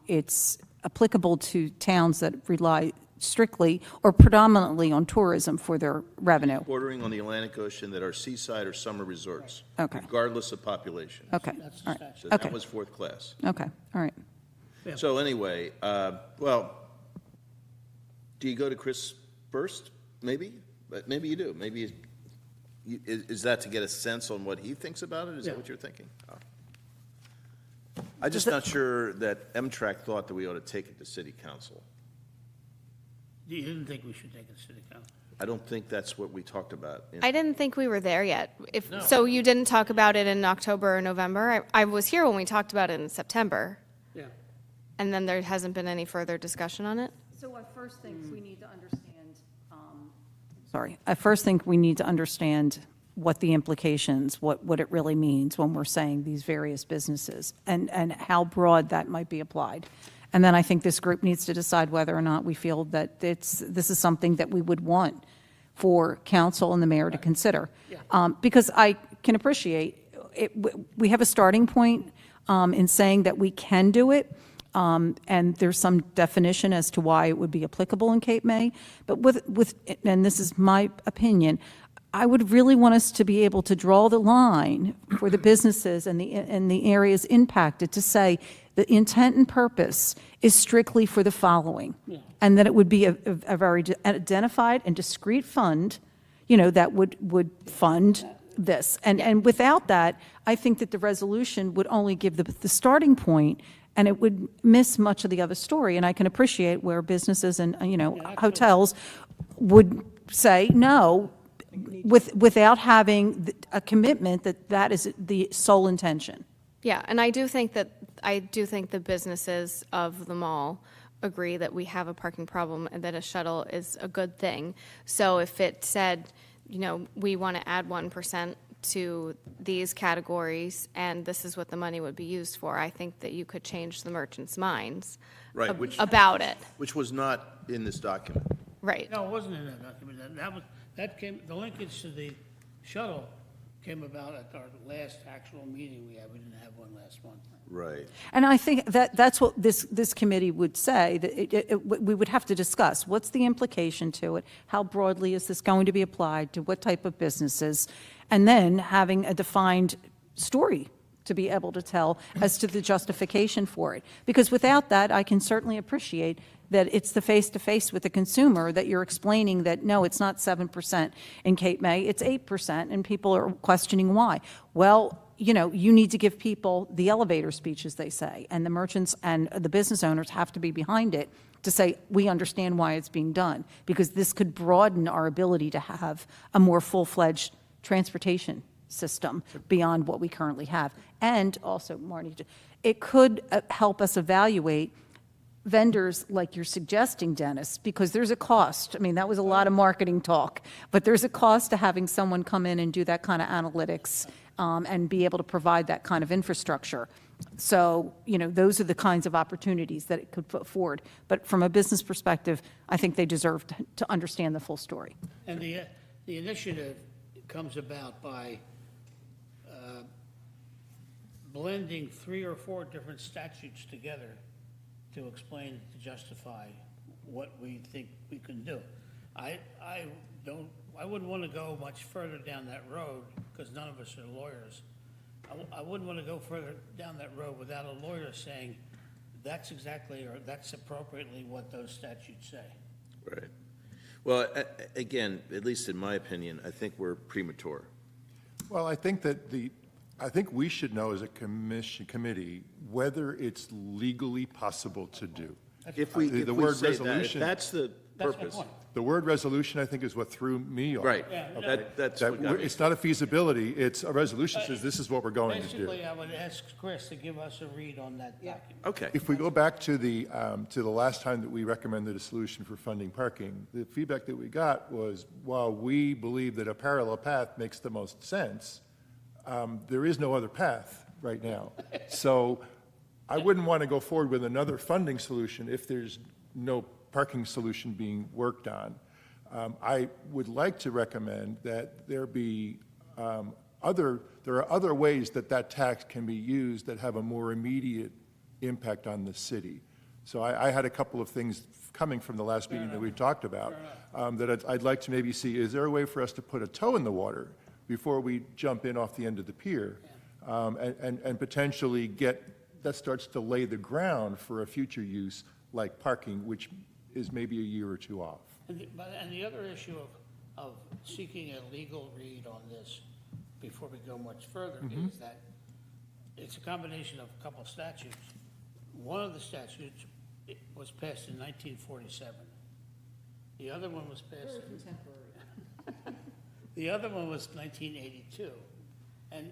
[SPEAKER 2] it's applicable to towns that rely strictly or predominantly on tourism for their revenue.
[SPEAKER 5] bordering on the Atlantic Ocean that are seaside or summer resorts.
[SPEAKER 2] Okay.
[SPEAKER 5] Regardless of population.
[SPEAKER 2] Okay,
[SPEAKER 1] That's the
[SPEAKER 2] all right,
[SPEAKER 1] statute.
[SPEAKER 5] So that
[SPEAKER 2] okay.
[SPEAKER 5] was fourth class.
[SPEAKER 2] okay, all right.
[SPEAKER 1] Yeah.
[SPEAKER 5] So anyway, well, do you go to Chris first? Maybe? But maybe you do. Maybe, is that to get a sense on what he thinks about it? Is that
[SPEAKER 1] Yeah.
[SPEAKER 5] what you're thinking? I'm just not sure that Mtrac thought that we ought to take it to city council.
[SPEAKER 1] You didn't think we should take it to city council?
[SPEAKER 5] I don't think that's what we talked about.
[SPEAKER 6] I didn't think we were there yet. So you didn't talk about it in October or November? I was here when we talked about it in September,
[SPEAKER 1] Yeah.
[SPEAKER 6] and then there hasn't been any further discussion on it?
[SPEAKER 2] So I first think we need to understand, I first think we need to understand what the implications, what it really means when we're saying these various businesses, and how broad that might be applied. And then I think this group needs to decide whether or not we feel that this is something that we would want for council and the mayor to consider. Because I can appreciate, we have a starting point in saying that we can do it, and there's some definition as to why it would be applicable in Cape May. But and this is my opinion, I would really want us to be able to draw the line for the businesses and the areas impacted to say the intent and purpose is strictly for the following. And that it would be a very identified and discrete fund, that would fund this. And without that, I think that the resolution would only give the starting point, and it would miss much of the other story. And I can appreciate where businesses and, hotels would say, no, without having a commitment that is the sole intention.
[SPEAKER 6] Yeah, and I do think the businesses of the mall agree that we have a parking problem and that a shuttle is a good thing. So if it said, we want to add 1% to these categories, and this is what the money would be used for, I think that you could change the merchants' minds
[SPEAKER 5] Right, which
[SPEAKER 6] about it,
[SPEAKER 5] was not in this document.
[SPEAKER 6] right?
[SPEAKER 1] No, it wasn't in that document. That came, the linkage to the shuttle came about at our last actual meeting we had. We didn't have one last month.
[SPEAKER 5] Right.
[SPEAKER 2] And I think that's what this committee would say, that we would have to discuss. What's the implication to it? How broadly is this going to be applied to what type of businesses? And then having a defined story to be able to tell as to the justification for it. Because without that, I can certainly appreciate that it's the face-to-face with the consumer that you're explaining that, no, it's not 7% in Cape May, it's 8%, and people are questioning why. Well, you know, you need to give people the elevator speech, as they say, and the merchants and the business owners have to be behind it to say, we understand why it's being done, because this could broaden our ability to have a more full-fledged transportation system beyond what we currently have. And also, Marty, it could help us evaluate vendors like you're suggesting, Dennis, because there's a cost. I mean, that was a lot of marketing talk, but there's a cost to having someone come in and do that kind of analytics and be able to provide that kind of infrastructure. So, you know, those are the kinds of opportunities that it could put forward. But from a business perspective, I think they deserve to understand the full story.
[SPEAKER 1] And the initiative comes about by blending 3 or 4 different statutes together to explain, to justify what we think we can do. I wouldn't want to go much further down that road, because none of us are lawyers. I wouldn't want to go further down that road without a lawyer saying, that's exactly, or that's appropriately what those statutes say.
[SPEAKER 5] Right. Well, again, at least in my opinion, I think we're premature.
[SPEAKER 4] Well, I think we should know as a committee whether it's legally possible to do.
[SPEAKER 5] If we
[SPEAKER 4] The
[SPEAKER 5] say
[SPEAKER 4] word
[SPEAKER 5] that, if
[SPEAKER 4] resolution-
[SPEAKER 5] that's the
[SPEAKER 1] That's my
[SPEAKER 5] purpose.
[SPEAKER 1] point.
[SPEAKER 4] The word resolution, I think, is what threw me off.
[SPEAKER 5] Right.
[SPEAKER 1] Yeah,
[SPEAKER 5] That's
[SPEAKER 4] That
[SPEAKER 5] what got me.
[SPEAKER 4] it's not a feasibility, it's a resolution says this is what we're going to do.
[SPEAKER 1] Basically, I would ask Chris to give us a read on that document.
[SPEAKER 5] Okay.
[SPEAKER 4] If we go back to the last time that we recommended a solution for funding parking, the feedback that we got was, while we believe that a parallel path makes the most sense, there is no other path right now. So I wouldn't want to go forward with another funding solution if there's no parking solution being worked on. I would like to recommend that there be there are other ways that tax can be used that have a more immediate impact on the city. So I had a couple of things coming from the last meeting that we talked about that I'd like to maybe see. Is there a way for us to put a toe in the water before we jump in off the end of the pier and potentially that starts to lay the ground for a future use like parking, which is maybe a year or 2 off.
[SPEAKER 1] And the other issue of seeking a legal read on this before we go much further is that it's a combination of a couple of statutes. One of the statutes was passed in 1947. The other one was passed. The other one was 1982. And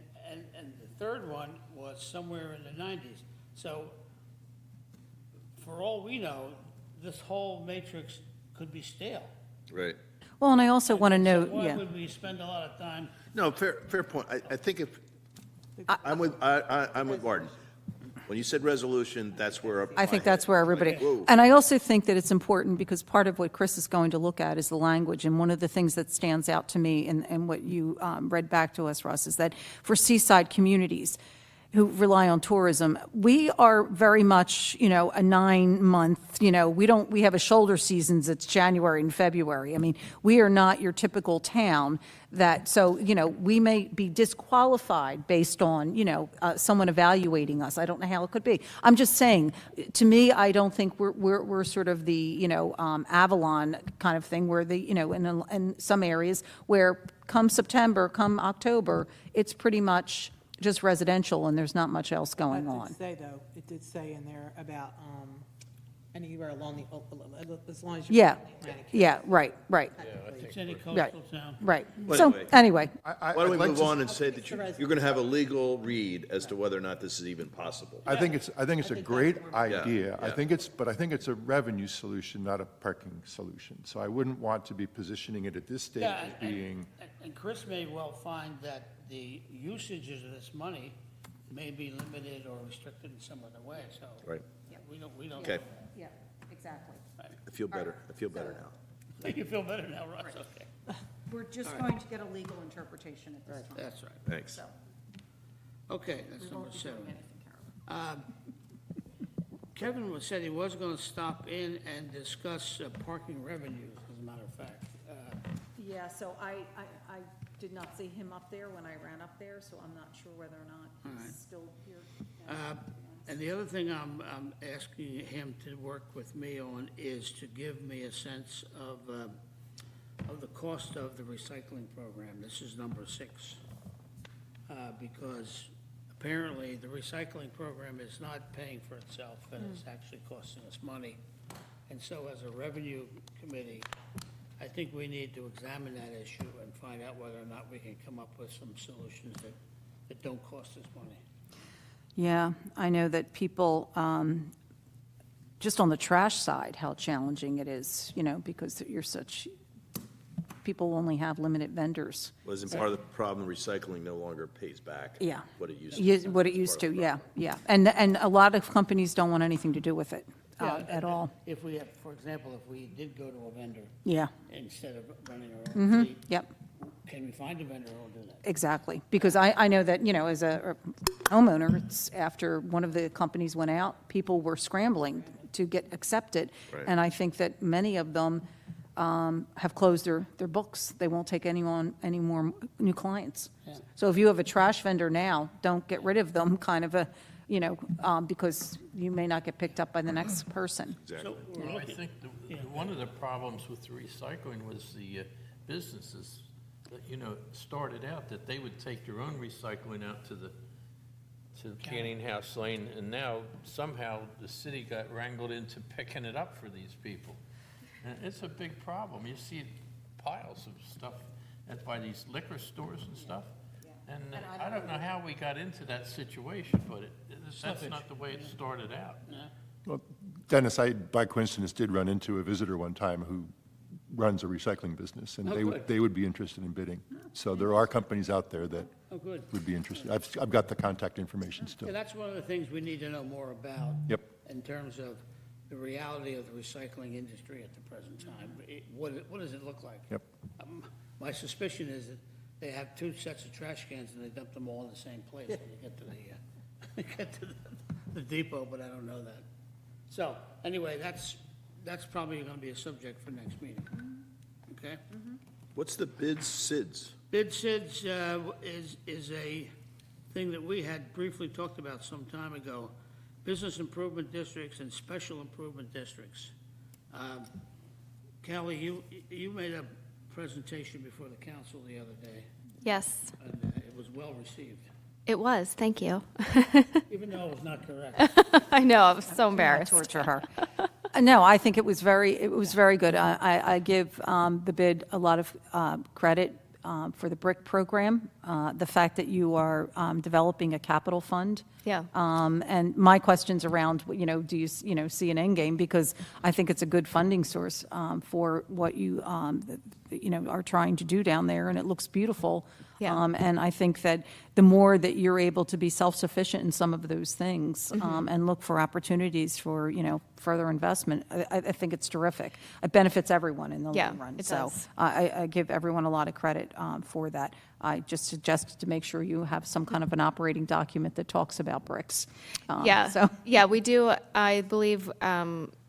[SPEAKER 1] the third one was somewhere in the 90s. So for all we know, this whole matrix could be stale.
[SPEAKER 5] Right.
[SPEAKER 2] Well, and I also want to
[SPEAKER 1] So
[SPEAKER 2] note,
[SPEAKER 1] why
[SPEAKER 2] yeah.
[SPEAKER 1] would we spend a lot of time?
[SPEAKER 5] No, fair point. I think if, I'm with Martin. When you said resolution, that's where.
[SPEAKER 2] I think that's where everybody,
[SPEAKER 5] Whoa.
[SPEAKER 2] and I also think that it's important because part of what Chris is going to look at is the language. And one of the things that stands out to me and what you read back to us, Russ, is that for seaside communities who rely on tourism, we are very much, you know, a 9-month, you know, we have a shoulder seasons, it's January and February. I mean, we are not your typical town that, so, you know, we may be disqualified based on, you know, someone evaluating us. I don't know how it could be. I'm just saying, to me, I don't think we're sort of the, you know, Avalon kind of thing where the, you know, in some areas where come September, come October, it's pretty much just residential, and there's not much else going on.
[SPEAKER 7] It did say in there about, anywhere along the, as long as you're.
[SPEAKER 2] Yeah,
[SPEAKER 7] within the Atlantic
[SPEAKER 2] yeah, right.
[SPEAKER 1] It's any coastal town.
[SPEAKER 2] Right.
[SPEAKER 5] But
[SPEAKER 2] So,
[SPEAKER 5] anyway.
[SPEAKER 2] anyway,
[SPEAKER 5] Why don't we
[SPEAKER 4] I'd like
[SPEAKER 5] move
[SPEAKER 4] to-
[SPEAKER 5] on and say that you're going to have a legal read as to whether or not this is even possible?
[SPEAKER 4] I think it's a great idea.
[SPEAKER 5] Yeah.
[SPEAKER 4] I think it's a revenue solution, not a parking solution. So I wouldn't want to be positioning it at this stage
[SPEAKER 1] Yeah,
[SPEAKER 4] as being,
[SPEAKER 1] and Chris may well find that the usages of this money may be limited or restricted in some other way, so.
[SPEAKER 5] Right.
[SPEAKER 1] We don't.
[SPEAKER 5] Okay.
[SPEAKER 2] Yeah, exactly.
[SPEAKER 5] I feel better now.
[SPEAKER 1] Make you feel better now, Russ, okay.
[SPEAKER 2] We're just going to get a legal interpretation at this time.
[SPEAKER 1] That's right.
[SPEAKER 5] Thanks.
[SPEAKER 1] Okay,
[SPEAKER 2] We
[SPEAKER 1] that's
[SPEAKER 2] won't
[SPEAKER 1] number
[SPEAKER 2] be doing
[SPEAKER 1] 7.
[SPEAKER 2] anything, Carol.
[SPEAKER 1] Kevin said he was going to stop in and discuss parking revenues, as a matter of fact.
[SPEAKER 2] Yeah, so I did not see him up there when I ran up there, so I'm not sure whether or not
[SPEAKER 1] All right.
[SPEAKER 2] he's still here.
[SPEAKER 1] And the other thing I'm asking him to work with me on is to give me a sense of the cost of the recycling program. This is number 6. Because apparently the recycling program is not paying for itself, and it's actually costing us money. And so as a revenue committee, I think we need to examine that issue and find out whether or not we can come up with some solutions that don't cost us money.
[SPEAKER 2] Yeah, I know that people, just on the trash side, how challenging it is, because people only have limited vendors.
[SPEAKER 5] Well, isn't part of the problem recycling no longer pays back?
[SPEAKER 2] Yeah.
[SPEAKER 5] What it used to?
[SPEAKER 2] What it used to, yeah, yeah. And a lot of companies don't want anything to do with it at all.
[SPEAKER 1] If we have, for example, if we did go to a vendor
[SPEAKER 2] Yeah,
[SPEAKER 1] instead of running our own fleet,
[SPEAKER 2] yep.
[SPEAKER 1] can we find a vendor who will do that?
[SPEAKER 2] Exactly, because I know that, as a homeowner, it's after one of the companies went out, people were scrambling to get accepted.
[SPEAKER 5] Right.
[SPEAKER 2] And I think that many of them have closed their books. They won't take any more new clients.
[SPEAKER 1] Yeah.
[SPEAKER 2] So if you have a trash vendor now, don't get rid of them, kind of because you may not get picked up by the next person.
[SPEAKER 5] Exactly.
[SPEAKER 1] So we're
[SPEAKER 3] Well, I
[SPEAKER 1] looking,
[SPEAKER 3] think one of the problems with the recycling was the businesses that, started out that they would take their own recycling out to the Canning House Lane, and now somehow the city got wrangled into picking it up for these people. And it's a big problem. You see piles of stuff by these liquor stores and stuff. And I don't know how we got into that situation, but that's not the way it started out.
[SPEAKER 4] Well, Dennis, I, by coincidence, did run into a visitor one time who runs a recycling business, and
[SPEAKER 1] Oh, good.
[SPEAKER 4] they would be interested in bidding. So there are companies out there that
[SPEAKER 1] oh, good.
[SPEAKER 4] would be interested. I've got the contact information still.
[SPEAKER 1] Yeah, that's one of the things we need to know more about.
[SPEAKER 4] Yep.
[SPEAKER 1] In terms of the reality of the recycling industry at the present time. What does it look like?
[SPEAKER 4] Yep.
[SPEAKER 1] My suspicion is that they have 2 sets of trash cans and they dump them all in the same place when you get to the depot, but I don't know that. So, anyway, that's probably gonna be a subject for next meeting, okay?
[SPEAKER 5] What's the bids, SIDS?
[SPEAKER 1] Bid SIDS is a thing that we had briefly talked about some time ago. Business improvement districts and special improvement districts. Callie, you made a presentation before the council the other day,
[SPEAKER 6] Yes,
[SPEAKER 1] and it was well received,
[SPEAKER 6] it was. Thank you.
[SPEAKER 1] even though it was not correct.
[SPEAKER 6] I know, I was so embarrassed.
[SPEAKER 2] Torture her. No, I think it was very good. I give the bid a lot of credit for the BRIC program, the fact that you are developing a capital fund.
[SPEAKER 6] Yeah.
[SPEAKER 2] And my question's around, do you, see an end game? Because I think it's a good funding source for what you, are trying to do down there, and it looks beautiful.
[SPEAKER 6] Yeah.
[SPEAKER 2] And I think that the more that you're able to be self-sufficient in some of those things and look for opportunities for, further investment, I think it's terrific. It benefits everyone in the
[SPEAKER 6] Yeah,
[SPEAKER 2] long run.
[SPEAKER 6] it
[SPEAKER 2] So
[SPEAKER 6] does.
[SPEAKER 2] I give everyone a lot of credit for that. I just suggested to make sure you have some kind of an operating document that talks about bricks.
[SPEAKER 6] Yeah,
[SPEAKER 2] So,
[SPEAKER 6] yeah, we do. I believe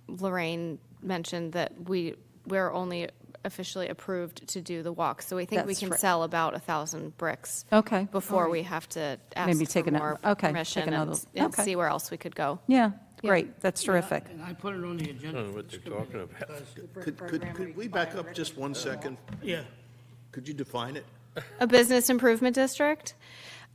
[SPEAKER 6] Lorraine mentioned that we're only officially approved to do the walk, so we think we
[SPEAKER 2] That's
[SPEAKER 6] can
[SPEAKER 2] right.
[SPEAKER 6] sell about 1,000 bricks
[SPEAKER 2] okay.
[SPEAKER 6] before
[SPEAKER 2] all right.
[SPEAKER 6] we have to ask
[SPEAKER 2] Maybe
[SPEAKER 6] for
[SPEAKER 2] take
[SPEAKER 6] more
[SPEAKER 2] okay,
[SPEAKER 6] permission
[SPEAKER 2] take another-
[SPEAKER 6] and
[SPEAKER 2] okay.
[SPEAKER 6] see where else we could go.
[SPEAKER 2] Yeah,
[SPEAKER 6] Yeah.
[SPEAKER 2] great. That's terrific.
[SPEAKER 1] And I put it on the agenda.
[SPEAKER 3] I don't know
[SPEAKER 1] for
[SPEAKER 3] what
[SPEAKER 1] this
[SPEAKER 3] they're talking
[SPEAKER 1] committee
[SPEAKER 3] about.
[SPEAKER 1] because-
[SPEAKER 5] Could we back up just one second?
[SPEAKER 1] Yeah,
[SPEAKER 5] Could you define it?
[SPEAKER 6] A business improvement district?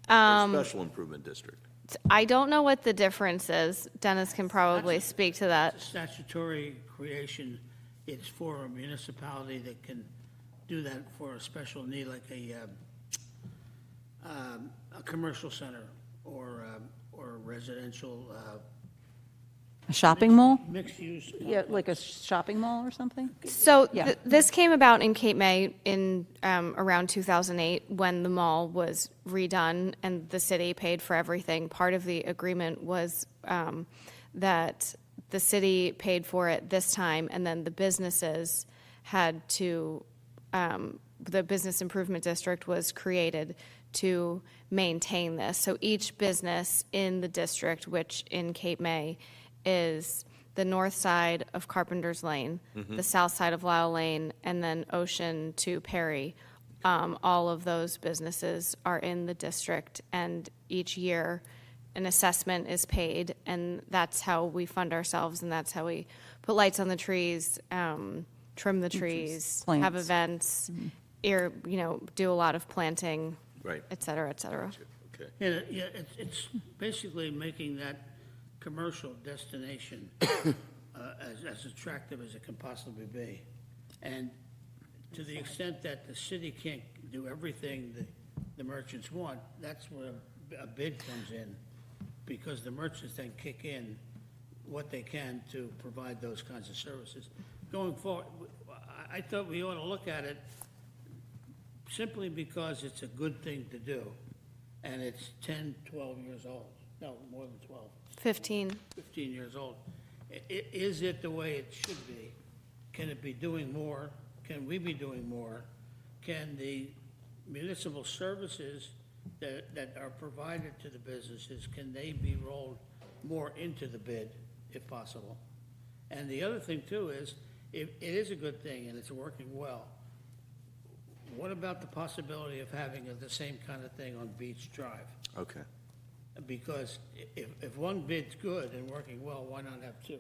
[SPEAKER 5] Or special improvement district?
[SPEAKER 6] I don't know what the difference is. Dennis can probably speak to that.
[SPEAKER 1] statutory creation, it's for a municipality that can do that for a special need, like a commercial center or a residential
[SPEAKER 2] A shopping mall?
[SPEAKER 1] Mixed use.
[SPEAKER 2] Yeah, like a shopping mall or something?
[SPEAKER 6] So
[SPEAKER 2] Yeah.
[SPEAKER 6] this came about in Cape May in around 2008 when the mall was redone and the city paid for everything. Part of the agreement was that the city paid for it this time, and then the businesses had to, the Business Improvement District was created to maintain this. So each business in the district, which in Cape May is the north side of Carpenter's Lane, the south side of Lyle Lane, and then Ocean to Perry. All of those businesses are in the district, and each year an assessment is paid, and that's how we fund ourselves, and that's how we put lights on the trees, trim the trees, have
[SPEAKER 2] Plants.
[SPEAKER 6] events, do a lot of planting,
[SPEAKER 5] Right.
[SPEAKER 6] et cetera, et cetera.
[SPEAKER 5] Okay.
[SPEAKER 1] Yeah, it's basically making that commercial destination as attractive as it can possibly be. And to the extent that the city can't do everything that the merchants want, that's where a bid comes in, because the merchants then kick in what they can to provide those kinds of services. Going forward, I thought we ought to look at it simply because it's a good thing to do, and it's 10, 12 years old. No, more than 12.
[SPEAKER 6] 15.
[SPEAKER 1] 15 years old. Is it the way it should be? Can it be doing more? Can we be doing more? Can the municipal services that are provided to the businesses, can they be rolled more into the bid, if possible? And the other thing too is, if it is a good thing and it's working well, what about the possibility of having the same kind of thing on Beach Drive?
[SPEAKER 5] Okay.
[SPEAKER 1] Because if one bid's good and working well, why not have two?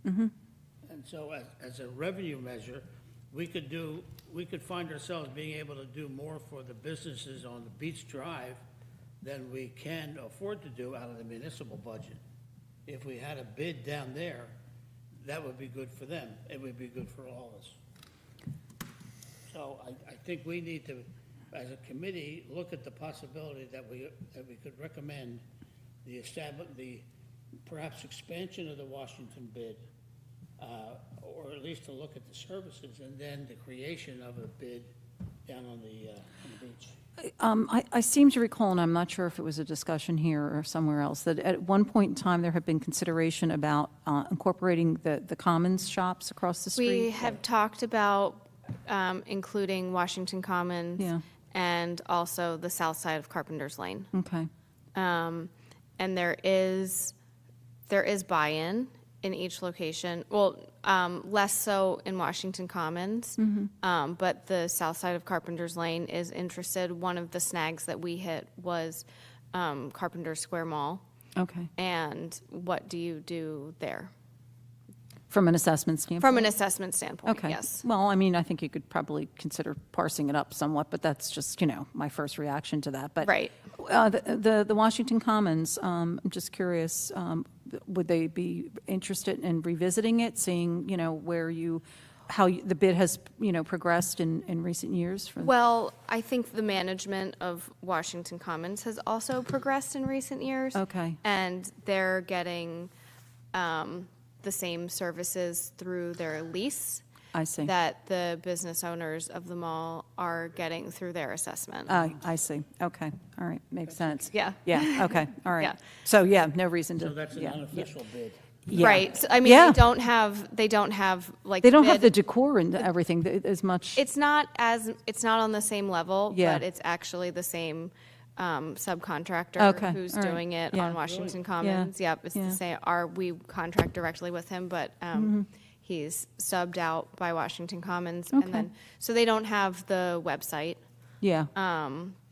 [SPEAKER 1] And so as a revenue measure, we could find ourselves being able to do more for the businesses on the Beach Drive than we can afford to do out of the municipal budget. If we had a bid down there, that would be good for them. It would be good for all of us. So I think we need to, as a committee, look at the possibility that we could recommend the perhaps expansion of the Washington bid, or at least to look at the services, and then the creation of a bid down on the beach.
[SPEAKER 2] I seem to recall, and I'm not sure if it was a discussion here or somewhere else, that at one point in time, there had been consideration about incorporating the Commons shops across the street.
[SPEAKER 6] We have talked about including Washington Commons
[SPEAKER 2] Yeah.
[SPEAKER 6] and also the south side of Carpenter's Lane.
[SPEAKER 2] Okay,
[SPEAKER 6] And there is buy-in in each location. Well, less so in Washington Commons, but the south side of Carpenter's Lane is interested. One of the snags that we hit was Carpenter Square Mall.
[SPEAKER 2] okay.
[SPEAKER 6] And what do you do there?
[SPEAKER 2] From an assessment standpoint?
[SPEAKER 6] From an assessment standpoint,
[SPEAKER 2] Okay.
[SPEAKER 6] yes.
[SPEAKER 2] Well, I mean, I think you could probably consider parsing it up somewhat, but that's just, my first reaction to that. But
[SPEAKER 6] Right.
[SPEAKER 2] The Washington Commons, I'm just curious, would they be interested in revisiting it, seeing, the bid has, progressed in recent years?
[SPEAKER 6] Well, I think the management of Washington Commons has also progressed in recent years.
[SPEAKER 2] Okay.
[SPEAKER 6] And they're getting the same services through their lease
[SPEAKER 2] I see.
[SPEAKER 6] that the business owners of the mall are getting through their assessment.
[SPEAKER 2] I see. Okay. All right. Makes sense.
[SPEAKER 6] Yeah.
[SPEAKER 2] Yeah. Okay. All right.
[SPEAKER 6] Yeah.
[SPEAKER 2] So, no reason to.
[SPEAKER 1] So that's an
[SPEAKER 2] yeah,
[SPEAKER 1] unofficial bid.
[SPEAKER 2] yeah.
[SPEAKER 6] Right. So, I mean,
[SPEAKER 2] Yeah.
[SPEAKER 6] they don't have like.
[SPEAKER 2] They don't have the
[SPEAKER 6] bid-
[SPEAKER 2] decor and everything as much.
[SPEAKER 6] It's not on the same level,
[SPEAKER 2] Yeah.
[SPEAKER 6] but it's actually the same subcontractor
[SPEAKER 2] Okay,
[SPEAKER 6] who's
[SPEAKER 2] all right,
[SPEAKER 6] doing it
[SPEAKER 2] yeah.
[SPEAKER 6] on Washington Commons. Yep, it's
[SPEAKER 2] yeah. Mm-hmm.
[SPEAKER 6] the same. We contract directly with him, but he's subbed out by Washington Commons,
[SPEAKER 2] Okay.
[SPEAKER 6] and then so they don't have the website,
[SPEAKER 2] Yeah.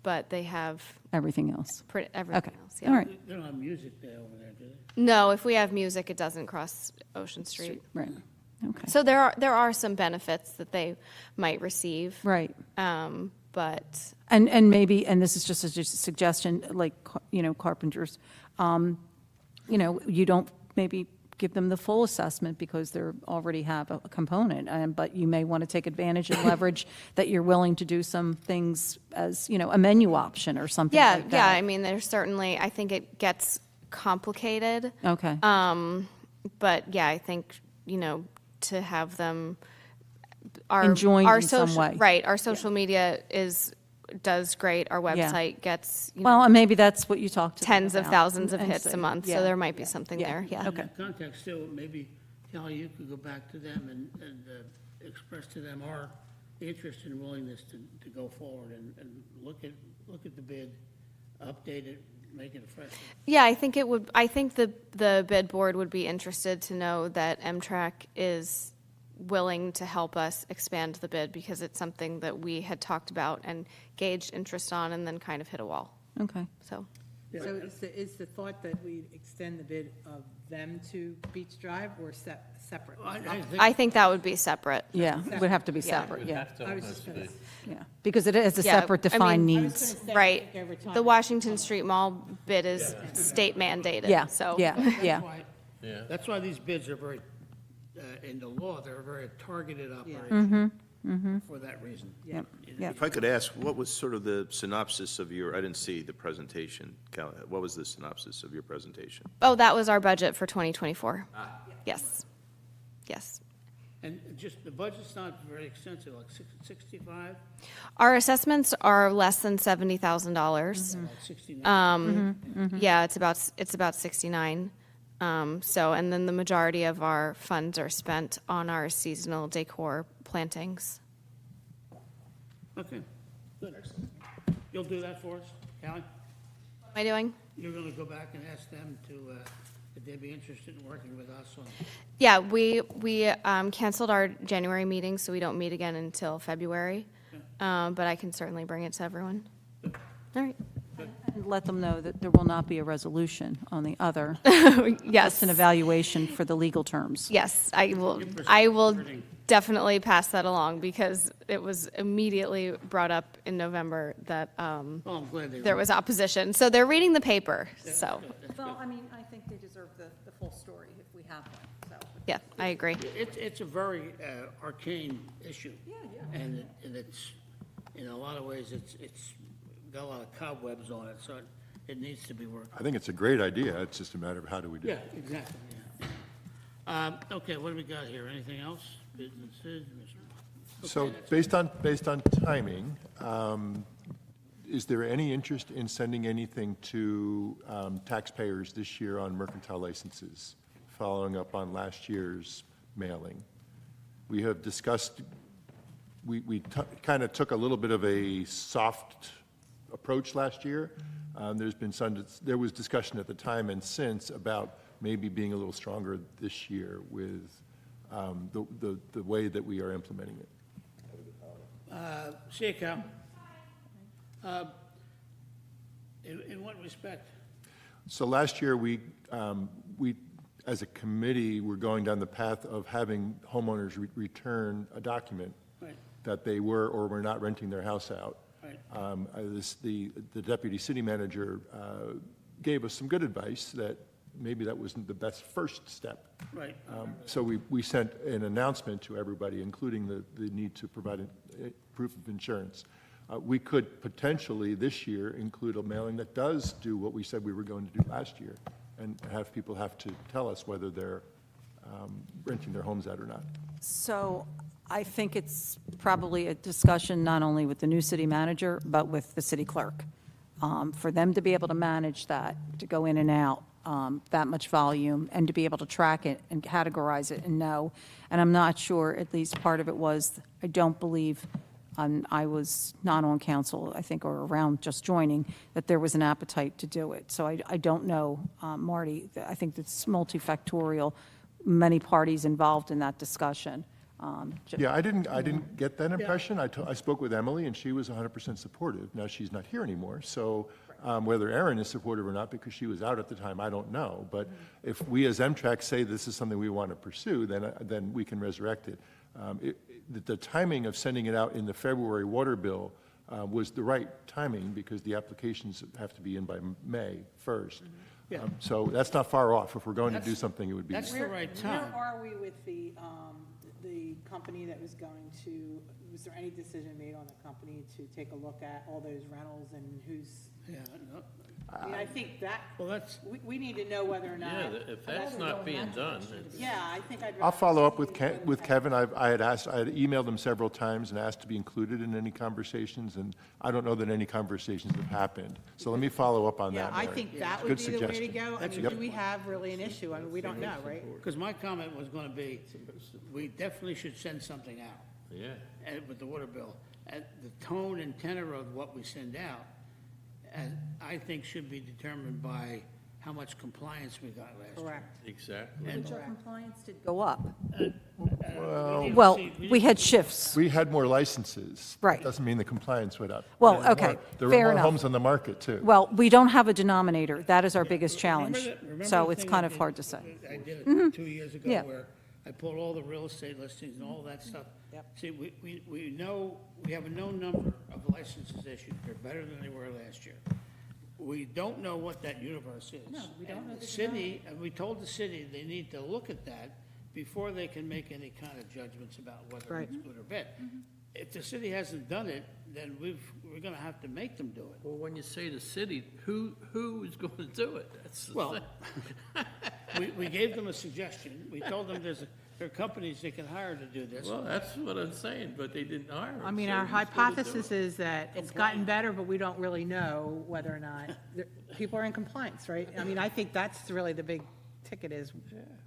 [SPEAKER 6] but they have
[SPEAKER 2] Everything else.
[SPEAKER 6] everything
[SPEAKER 2] Okay.
[SPEAKER 6] else. Yeah.
[SPEAKER 2] All right.
[SPEAKER 1] They don't have music there over there, do they?
[SPEAKER 6] No, if we have music, it doesn't cross Ocean Street.
[SPEAKER 2] Right. Okay.
[SPEAKER 6] So there are some benefits that they might receive.
[SPEAKER 2] Right.
[SPEAKER 6] But
[SPEAKER 2] And maybe, and this is just a suggestion, like, carpenters, you don't maybe give them the full assessment because they already have a component, but you may want to take advantage and leverage that you're willing to do some things as, a menu option or something
[SPEAKER 6] yeah,
[SPEAKER 2] like
[SPEAKER 6] yeah.
[SPEAKER 2] that.
[SPEAKER 6] I mean, there's certainly. I think it gets complicated.
[SPEAKER 2] Okay.
[SPEAKER 6] But yeah, I think, to have them, our.
[SPEAKER 2] Enjoined
[SPEAKER 6] our
[SPEAKER 2] in some
[SPEAKER 6] social-
[SPEAKER 2] way.
[SPEAKER 6] Right, our social media does great, our
[SPEAKER 2] Yeah.
[SPEAKER 6] website gets,
[SPEAKER 2] Well, and maybe that's what you talked to them
[SPEAKER 6] tens of
[SPEAKER 2] about
[SPEAKER 6] thousands of
[SPEAKER 2] and
[SPEAKER 6] hits a
[SPEAKER 2] say,
[SPEAKER 6] month,
[SPEAKER 2] yeah,
[SPEAKER 6] so there might be something
[SPEAKER 2] yeah,
[SPEAKER 6] there, yeah.
[SPEAKER 1] In
[SPEAKER 2] Okay.
[SPEAKER 1] that context, still, maybe, Kelly, you could go back to them and express to them our interest and willingness to go forward and look at the bid, update it, make it a fresh.
[SPEAKER 6] Yeah, I think the bid board would be interested to know that Mtrac is willing to help us expand the bid because it's something that we had talked about and gauged interest on and then kind of hit a wall,
[SPEAKER 2] Okay.
[SPEAKER 6] so.
[SPEAKER 7] So is the thought that we extend the bid of them to Beach Drive or separate?
[SPEAKER 6] I think that would be separate.
[SPEAKER 2] Yeah, it would have to be
[SPEAKER 6] Yeah.
[SPEAKER 2] separate, yeah,
[SPEAKER 3] Have to
[SPEAKER 7] I was
[SPEAKER 3] almost
[SPEAKER 7] just gonna
[SPEAKER 3] be.
[SPEAKER 2] yeah. Because it is a
[SPEAKER 6] Yeah,
[SPEAKER 2] separate
[SPEAKER 6] I
[SPEAKER 2] defined
[SPEAKER 6] mean-
[SPEAKER 7] I was
[SPEAKER 2] needs.
[SPEAKER 7] gonna say, I
[SPEAKER 6] Right.
[SPEAKER 7] think over time-
[SPEAKER 6] The Washington Street Mall bid is state mandated,
[SPEAKER 2] Yeah,
[SPEAKER 6] so.
[SPEAKER 2] yeah, yeah.
[SPEAKER 3] Yeah.
[SPEAKER 1] That's why these bids are very, in the law, they're a very targeted operation for that reason.
[SPEAKER 2] Yep,
[SPEAKER 1] You know,
[SPEAKER 2] yep.
[SPEAKER 5] If I could ask, what was sort of the synopsis of I didn't see the presentation, Cal, what was the synopsis of your presentation?
[SPEAKER 6] Oh, that was our budget for 2024. Yes. Yes.
[SPEAKER 1] And just, the budget's not very extensive, like 65,
[SPEAKER 6] Our assessments are less than $70,000.
[SPEAKER 1] about 69.
[SPEAKER 6] Yeah, it's about 69. So, and then the majority of our funds are spent on our seasonal decor plantings.
[SPEAKER 1] Okay, good. You'll do that for us, Callie?
[SPEAKER 6] What am I doing?
[SPEAKER 1] You're going to go back and ask them to, if they'd be interested in working with us on,
[SPEAKER 6] Yeah, we canceled our January meeting, so we don't meet again until February. But I can certainly bring it to everyone. All right.
[SPEAKER 2] And let them know that there will not be a resolution on the other.
[SPEAKER 6] Yes.
[SPEAKER 2] Just an evaluation for the legal terms.
[SPEAKER 6] Yes, I will definitely pass that along because it was immediately brought up in November that
[SPEAKER 1] well, I'm glad they.
[SPEAKER 6] there was opposition. So they're reading the paper, so,
[SPEAKER 2] Well, I mean, I think they deserve the full story if we have one, so.
[SPEAKER 6] yeah, I agree.
[SPEAKER 1] It's a very arcane issue. And it's, in a lot of ways, it's got a lot of cobwebs on it, so it needs to be worked.
[SPEAKER 4] I think it's a great idea, it's just a matter of how do we do
[SPEAKER 1] Yeah,
[SPEAKER 4] it.
[SPEAKER 1] exactly, yeah. Okay, what do we got here? Anything else? Businesses?
[SPEAKER 4] So
[SPEAKER 1] Okay, that's
[SPEAKER 4] based on timing, is there any interest in sending anything to taxpayers this year on mercantile licenses, following up on last year's mailing? We have discussed, we kind of took a little bit of a soft approach last year. There was discussion at the time and since about maybe being a little stronger this year with the way that we are implementing it.
[SPEAKER 1] See you, Cal. In what respect?
[SPEAKER 4] So last year, we, as a committee, were going down the path of having homeowners return a document
[SPEAKER 1] Right.
[SPEAKER 4] that they were or were not renting their house out.
[SPEAKER 1] Right.
[SPEAKER 4] The deputy city manager gave us some good advice that maybe that wasn't the best first step.
[SPEAKER 1] Right.
[SPEAKER 4] So we sent an announcement to everybody, including the need to provide a proof of insurance. We could potentially this year include a mailing that does do what we said we were going to do last year and have people have to tell us whether they're renting their homes out or not.
[SPEAKER 2] So I think it's probably a discussion not only with the new city manager, but with the city clerk. For them to be able to manage that, to go in and out, that much volume, and to be able to track it and categorize it and know. And I'm not sure, at least part of it was, I don't believe, I was not on council, I think, or around just joining, that there was an appetite to do it. So I don't know, Marty, I think it's multifactorial, many parties involved in that discussion.
[SPEAKER 4] Yeah, I didn't get that impression. I spoke with Emily, and she was 100% supportive. Now, she's not here anymore, so whether Erin is supportive or not, because she was out at the time, I don't know. But if we as Mtrac say this is something we want to pursue, then we can resurrect it. The timing of sending it out in the February water bill was the right timing, because the applications have to be in by May 1st.
[SPEAKER 1] Yeah.
[SPEAKER 4] So that's not far off. If we're going to do
[SPEAKER 1] That's-
[SPEAKER 4] something, it would be.
[SPEAKER 1] That's the right time.
[SPEAKER 7] Where are we with the company that was going to, was there any decision made on the company to take a look at all those rentals and who's?
[SPEAKER 1] Yeah, no,
[SPEAKER 7] I mean, I think that,
[SPEAKER 1] Well, that's,
[SPEAKER 7] we need to know whether or not.
[SPEAKER 3] Yeah, if that's not being done, it's.
[SPEAKER 7] Yeah, I think I'd.
[SPEAKER 4] I'll
[SPEAKER 7] rather
[SPEAKER 4] follow up
[SPEAKER 7] see
[SPEAKER 4] with
[SPEAKER 7] whether
[SPEAKER 4] with
[SPEAKER 7] that-
[SPEAKER 4] Kevin. I had emailed him several times and asked to be included in any conversations, and I don't know that any conversations have happened. So let me follow up on
[SPEAKER 7] Yeah,
[SPEAKER 4] that,
[SPEAKER 7] I
[SPEAKER 4] Mary.
[SPEAKER 7] think that
[SPEAKER 4] Good
[SPEAKER 7] would be the way to
[SPEAKER 4] suggestion.
[SPEAKER 7] go. I
[SPEAKER 1] That's a
[SPEAKER 7] mean,
[SPEAKER 1] good
[SPEAKER 7] do we have really an issue? I mean, we don't know, right?
[SPEAKER 1] because my comment was gonna be, we definitely should send something out.
[SPEAKER 3] Yeah.
[SPEAKER 1] And with the water bill, and the tone and tenor of what we send out, and I think should be determined by how much compliance we got last year.
[SPEAKER 7] Correct.
[SPEAKER 3] Exactly.
[SPEAKER 1] And
[SPEAKER 2] Our compliance did go up.
[SPEAKER 1] need to
[SPEAKER 2] Well,
[SPEAKER 1] see-
[SPEAKER 2] we had shifts.
[SPEAKER 4] We had more licenses.
[SPEAKER 2] Right.
[SPEAKER 4] Doesn't mean the compliance went up.
[SPEAKER 2] Well,
[SPEAKER 4] There were
[SPEAKER 2] okay,
[SPEAKER 4] more- There
[SPEAKER 2] fair
[SPEAKER 4] were more
[SPEAKER 2] enough.
[SPEAKER 4] homes on the market, too.
[SPEAKER 2] Well, we don't have a denominator. That is our biggest
[SPEAKER 1] Remember
[SPEAKER 2] challenge.
[SPEAKER 1] remember
[SPEAKER 2] So
[SPEAKER 1] the
[SPEAKER 2] it's
[SPEAKER 1] thing
[SPEAKER 2] kind
[SPEAKER 1] I
[SPEAKER 2] of
[SPEAKER 1] did-
[SPEAKER 2] hard to say.
[SPEAKER 1] I did it 2 years ago
[SPEAKER 2] Yeah.
[SPEAKER 1] where I pulled all the real estate listings and all that stuff.
[SPEAKER 7] Yep.
[SPEAKER 1] See, we know, we have a known number of licenses issued. They're better than they were last year. We don't know what that universe is. No, we don't know. The city, and we told the city they need to look at that before they can make any kind of judgments about whether
[SPEAKER 7] Right.
[SPEAKER 1] it's good or bad. If the city hasn't done it, then we're gonna have to make them do it.
[SPEAKER 3] Well, when you say the city, who is going to do it? That's the
[SPEAKER 1] Well,
[SPEAKER 3] thing.
[SPEAKER 1] we gave them a suggestion. We told them there are companies they can hire to do this.
[SPEAKER 3] Well, that's what I'm saying, but they didn't hire them.
[SPEAKER 7] I mean,
[SPEAKER 3] so
[SPEAKER 7] our
[SPEAKER 3] who's gonna do
[SPEAKER 7] hypothesis
[SPEAKER 3] it?
[SPEAKER 7] is that it's gotten better, but we don't really know whether or not people are in compliance, right? I mean, I think that's really the big ticket is,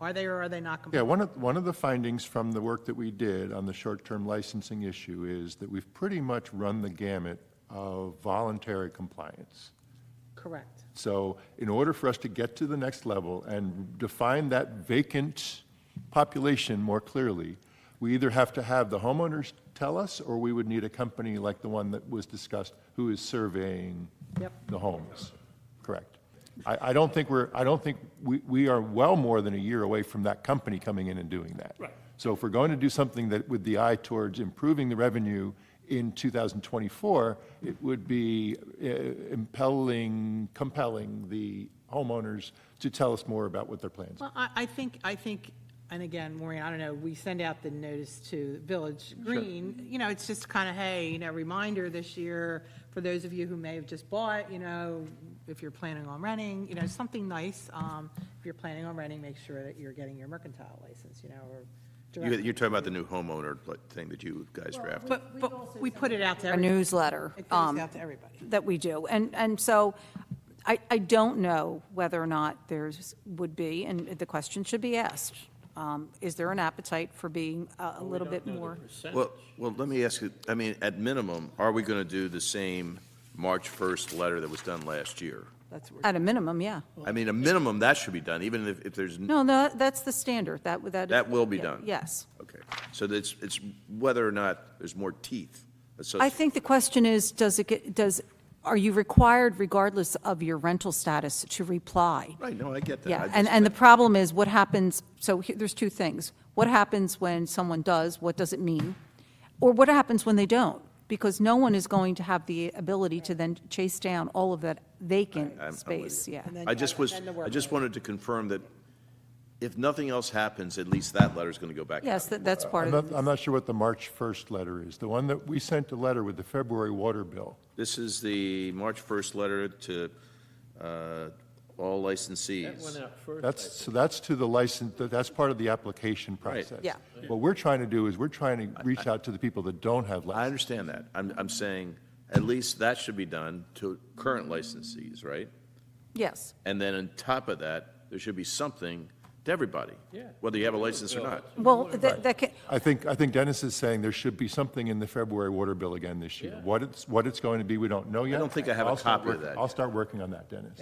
[SPEAKER 7] are they or are they not
[SPEAKER 4] Yeah,
[SPEAKER 7] compliant?
[SPEAKER 4] one of the findings from the work that we did on the short-term licensing issue is that we've pretty much run the gamut of voluntary compliance.
[SPEAKER 7] Correct.
[SPEAKER 4] So in order for us to get to the next level and define that vacant population more clearly, we either have to have the homeowners tell us, or we would need a company like the one that was discussed who is surveying
[SPEAKER 7] Yep.
[SPEAKER 4] the homes. Correct. I don't think we are well more than a year away from that company coming in and doing that.
[SPEAKER 1] Right.
[SPEAKER 4] So if we're going to do something that with the eye towards improving the revenue in 2024, it would be compelling the homeowners to tell us more about what their plans are.
[SPEAKER 7] Well, I think, and again, Maureen, I don't know, we send out the notice to Village Green, you know, it's just kind of, hey, you know, reminder this year, for those of you who may have just bought, you know, if you're planning on renting, you know, something nice. If you're planning on renting, make sure that you're getting your mercantile license, you know, or direct.
[SPEAKER 5] You're talking about the new homeowner thing that you guys drafted.
[SPEAKER 7] But we put it out to
[SPEAKER 2] A
[SPEAKER 7] everybody.
[SPEAKER 2] newsletter.
[SPEAKER 7] It goes out to everybody.
[SPEAKER 2] That we do. And so I don't know whether or not there's, would be, and the question should be asked, is there an appetite for being a little bit more?
[SPEAKER 5] Well, let me ask you, I mean, at minimum, are we going to do the same March 1st letter that was done last year?
[SPEAKER 2] At a minimum, yeah.
[SPEAKER 5] I mean, a minimum, that should be done, even if there's,
[SPEAKER 2] No, that's the standard.
[SPEAKER 5] That will be
[SPEAKER 2] yeah,
[SPEAKER 5] done?
[SPEAKER 2] Yes.
[SPEAKER 5] okay. So it's whether or not there's more teeth.
[SPEAKER 2] I think the question is, are you required regardless of your rental status to reply?
[SPEAKER 5] Right, no, I get that. I
[SPEAKER 2] Yeah,
[SPEAKER 5] just-
[SPEAKER 2] and the problem is what happens, so there's two things. What happens when someone does, what does it mean? Or what happens when they don't? Because no one is going to have the ability to then chase down all of that vacant
[SPEAKER 5] I'm with
[SPEAKER 2] space,
[SPEAKER 5] you.
[SPEAKER 2] yeah.
[SPEAKER 7] And then-
[SPEAKER 5] I just was,
[SPEAKER 7] and the
[SPEAKER 5] I just
[SPEAKER 7] workload.
[SPEAKER 5] wanted to confirm that if nothing else happens, at least that letter's going to go back out.
[SPEAKER 2] Yes, that's part of it.
[SPEAKER 4] I'm not sure what the March 1st letter is. The one that we sent a letter with the February water bill.
[SPEAKER 5] This is the March 1st letter to all licensees.
[SPEAKER 3] That went out first.
[SPEAKER 4] So that's to the license, that's part of the application
[SPEAKER 5] Right.
[SPEAKER 4] process.
[SPEAKER 2] Yeah.
[SPEAKER 4] What we're trying to do is we're trying to reach out to the people that don't have
[SPEAKER 5] I
[SPEAKER 4] licenses.
[SPEAKER 5] understand that. I'm saying at least that should be done to current licensees, right?
[SPEAKER 2] Yes.
[SPEAKER 5] And then on top of that, there should be something to everybody.
[SPEAKER 3] Yeah.
[SPEAKER 5] Whether you have a license or not.
[SPEAKER 2] Well, that can,
[SPEAKER 4] I think Dennis is saying there should be something in the February water bill again this year. What it's going to be, we don't know yet.
[SPEAKER 5] don't think I have a
[SPEAKER 4] I'll start
[SPEAKER 5] copy of
[SPEAKER 4] work-
[SPEAKER 5] that.
[SPEAKER 4] I'll start working on that, Dennis.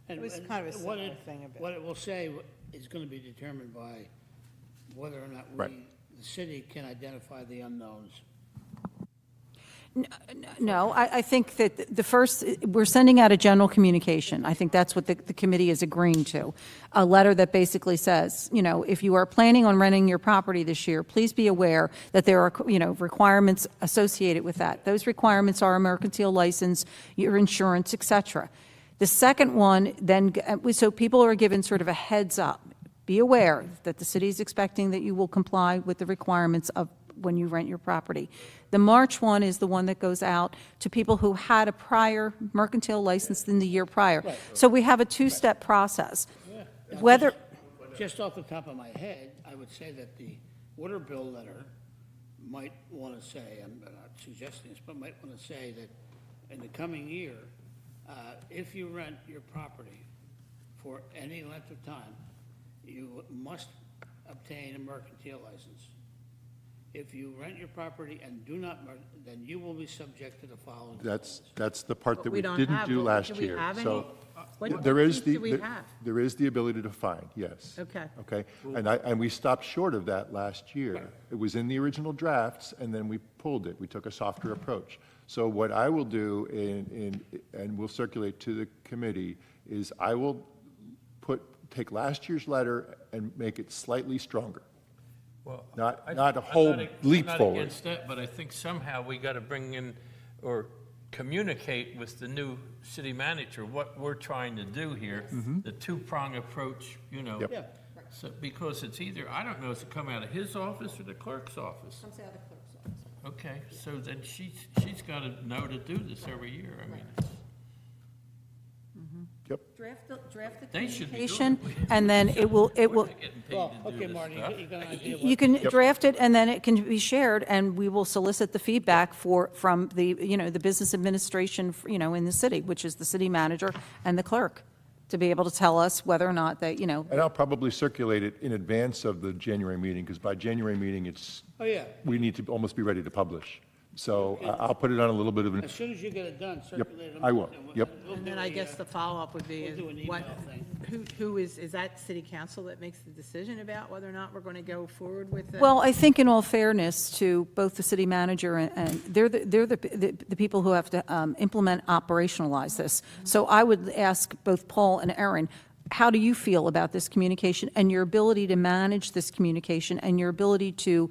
[SPEAKER 1] And-
[SPEAKER 7] It was
[SPEAKER 1] and
[SPEAKER 7] kind of a
[SPEAKER 1] what
[SPEAKER 7] similar
[SPEAKER 1] it-
[SPEAKER 7] thing a bit.
[SPEAKER 1] What it will say is going to be determined by whether or not
[SPEAKER 4] Right.
[SPEAKER 1] the city can identify the unknowns.
[SPEAKER 2] no, I think that the first, we're sending out a general communication. I think that's what the committee is agreeing to. A letter that basically says, you know, if you are planning on renting your property this year, please be aware that there are, you know, requirements associated with that. Those requirements are a mercantile license, your insurance, et cetera. The second one, then, so people are given sort of a heads up. Be aware that the city is expecting that you will comply with the requirements of when you rent your property. The March one is the one that goes out to people who had a prior mercantile license in the year prior. So we have a two-step process. Whether,
[SPEAKER 1] Just off the top of my head, I would say that the water bill letter might want to say, I'm not suggesting this, but might want to say that in the coming year, if you rent your property for any length of time, you must obtain a mercantile license. If you rent your property and do not, then you will be subject to the following.
[SPEAKER 4] That's the part that
[SPEAKER 7] we
[SPEAKER 4] we
[SPEAKER 7] don't
[SPEAKER 4] didn't
[SPEAKER 7] have
[SPEAKER 4] do
[SPEAKER 7] one.
[SPEAKER 4] last
[SPEAKER 7] Do we
[SPEAKER 4] year.
[SPEAKER 7] have any?
[SPEAKER 4] So
[SPEAKER 7] What
[SPEAKER 4] there is
[SPEAKER 7] piece
[SPEAKER 4] the,
[SPEAKER 7] do we have?
[SPEAKER 4] there is the ability to fine, yes.
[SPEAKER 7] Okay.
[SPEAKER 4] Okay, and we stopped short of that last year. It was in the original drafts, and then we pulled it. We took a softer approach. So what I will do, and we'll circulate to the committee, is I will take last year's letter and make it slightly stronger.
[SPEAKER 3] Well,
[SPEAKER 4] Not
[SPEAKER 3] I-
[SPEAKER 4] a
[SPEAKER 3] I'm
[SPEAKER 4] whole
[SPEAKER 3] not
[SPEAKER 4] leap
[SPEAKER 3] I'm
[SPEAKER 4] forward.
[SPEAKER 3] not against that, but I think somehow we got to bring in or communicate with the new city manager what we're trying to do here, the two-prong approach, you know.
[SPEAKER 4] Yep.
[SPEAKER 1] Yeah.
[SPEAKER 3] So, because it's either, I don't know, does it come out of his office or the clerk's office? Comes out of the clerk's office. Okay, so then she's got to know to do this every year. I mean, it's.
[SPEAKER 4] Yep.
[SPEAKER 2] draft the
[SPEAKER 3] They should be doing
[SPEAKER 2] communication,
[SPEAKER 3] it.
[SPEAKER 2] and then it will,
[SPEAKER 3] We're not getting paid
[SPEAKER 1] Well,
[SPEAKER 3] to do
[SPEAKER 1] okay,
[SPEAKER 3] this
[SPEAKER 1] Marty,
[SPEAKER 3] stuff.
[SPEAKER 1] you got an idea
[SPEAKER 2] you
[SPEAKER 1] what?
[SPEAKER 2] can draft it, and then it can be shared, and we will solicit the feedback from the, the business administration, in the city, which is the city manager and the clerk, to be able to tell us whether or not they,
[SPEAKER 4] And I'll probably circulate it in advance of the January meeting, because by January meeting,
[SPEAKER 1] Oh, yeah.
[SPEAKER 4] we need to almost be ready to publish. So I'll put it on a little bit of an,
[SPEAKER 1] As soon as you get it done, circulate them.
[SPEAKER 4] I will.
[SPEAKER 1] and
[SPEAKER 4] Yep.
[SPEAKER 1] we'll
[SPEAKER 7] And
[SPEAKER 1] do
[SPEAKER 7] then I
[SPEAKER 1] a,
[SPEAKER 7] guess the follow-up would be,
[SPEAKER 1] we'll do an email
[SPEAKER 7] what,
[SPEAKER 1] thing.
[SPEAKER 7] who is that city council that makes the decision about whether or not we're going to go forward with it?
[SPEAKER 2] Well, I think in all fairness to both the city manager and they're the people who have to implement, operationalize this. So I would ask both Paul and Erin, how do you feel about this communication and your ability to manage this communication and your ability to,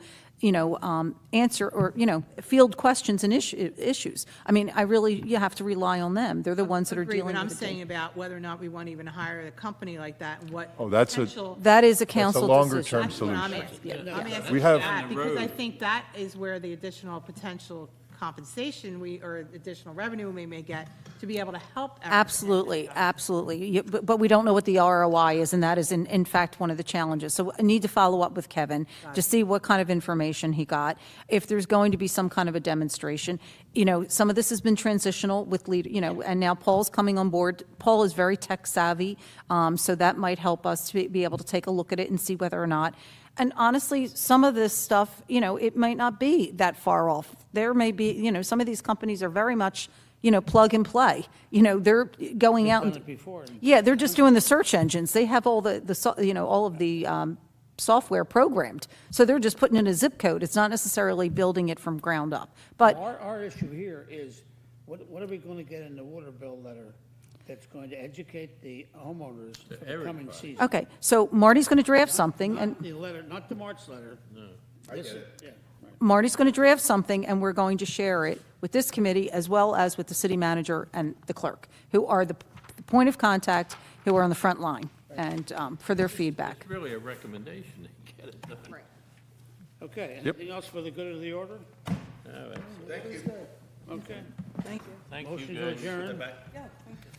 [SPEAKER 2] answer or, field questions and issues? I mean, you have to rely on them. They're the ones that are
[SPEAKER 7] Agree,
[SPEAKER 2] dealing
[SPEAKER 7] but I'm
[SPEAKER 2] with it.
[SPEAKER 7] saying about whether or not we want to even hire a company like that and what.
[SPEAKER 4] Oh, that's a-
[SPEAKER 7] potential-
[SPEAKER 2] That is a council decision.
[SPEAKER 4] longer-term
[SPEAKER 7] That's what I'm
[SPEAKER 4] solution.
[SPEAKER 7] asking. I'm asking
[SPEAKER 4] We have-
[SPEAKER 7] that,
[SPEAKER 3] Down the
[SPEAKER 7] because I
[SPEAKER 3] road.
[SPEAKER 7] think that is where the additional potential compensation or additional revenue we may get to be able to help. our-
[SPEAKER 2] Absolutely, absolutely. But we don't know what the ROI is, and that is in fact one of the challenges. So I need to follow up with Kevin to see what kind of information he got. If there's going to be some kind of a demonstration, some of this has been transitional with and now Paul's coming on board. Paul is very tech savvy, so that might help us to be able to take a look at it and see whether or not. And honestly, some of this stuff, it might not be that far off. There may be, some of these companies are very much, plug and play. They're going out
[SPEAKER 1] Done
[SPEAKER 2] and,
[SPEAKER 1] it before.
[SPEAKER 2] yeah, they're just doing the search engines. They have all all of the software programmed. So they're just putting in a zip code. It's not necessarily building it from ground up. But
[SPEAKER 1] Our issue here is, what are we going to get in the water bill letter that's going to educate the homeowners for the coming season?
[SPEAKER 2] okay, so Marty's going to draft something, and
[SPEAKER 1] Not the letter, not the March letter. No. I get it. Yeah, right.
[SPEAKER 2] Marty's going to draft something, and we're going to share it with this committee as well as with the city manager and the clerk, who are the point of contact, who are on the front line, and for their feedback.
[SPEAKER 3] It's really a recommendation to get it done.
[SPEAKER 1] Okay, anything else for the good of the order?
[SPEAKER 3] Oh, excellent.
[SPEAKER 1] Okay.
[SPEAKER 2] Thank you.
[SPEAKER 3] Thank you,
[SPEAKER 1] Motion to
[SPEAKER 3] guys.
[SPEAKER 1] adjourn.
[SPEAKER 2] Yeah, thank you.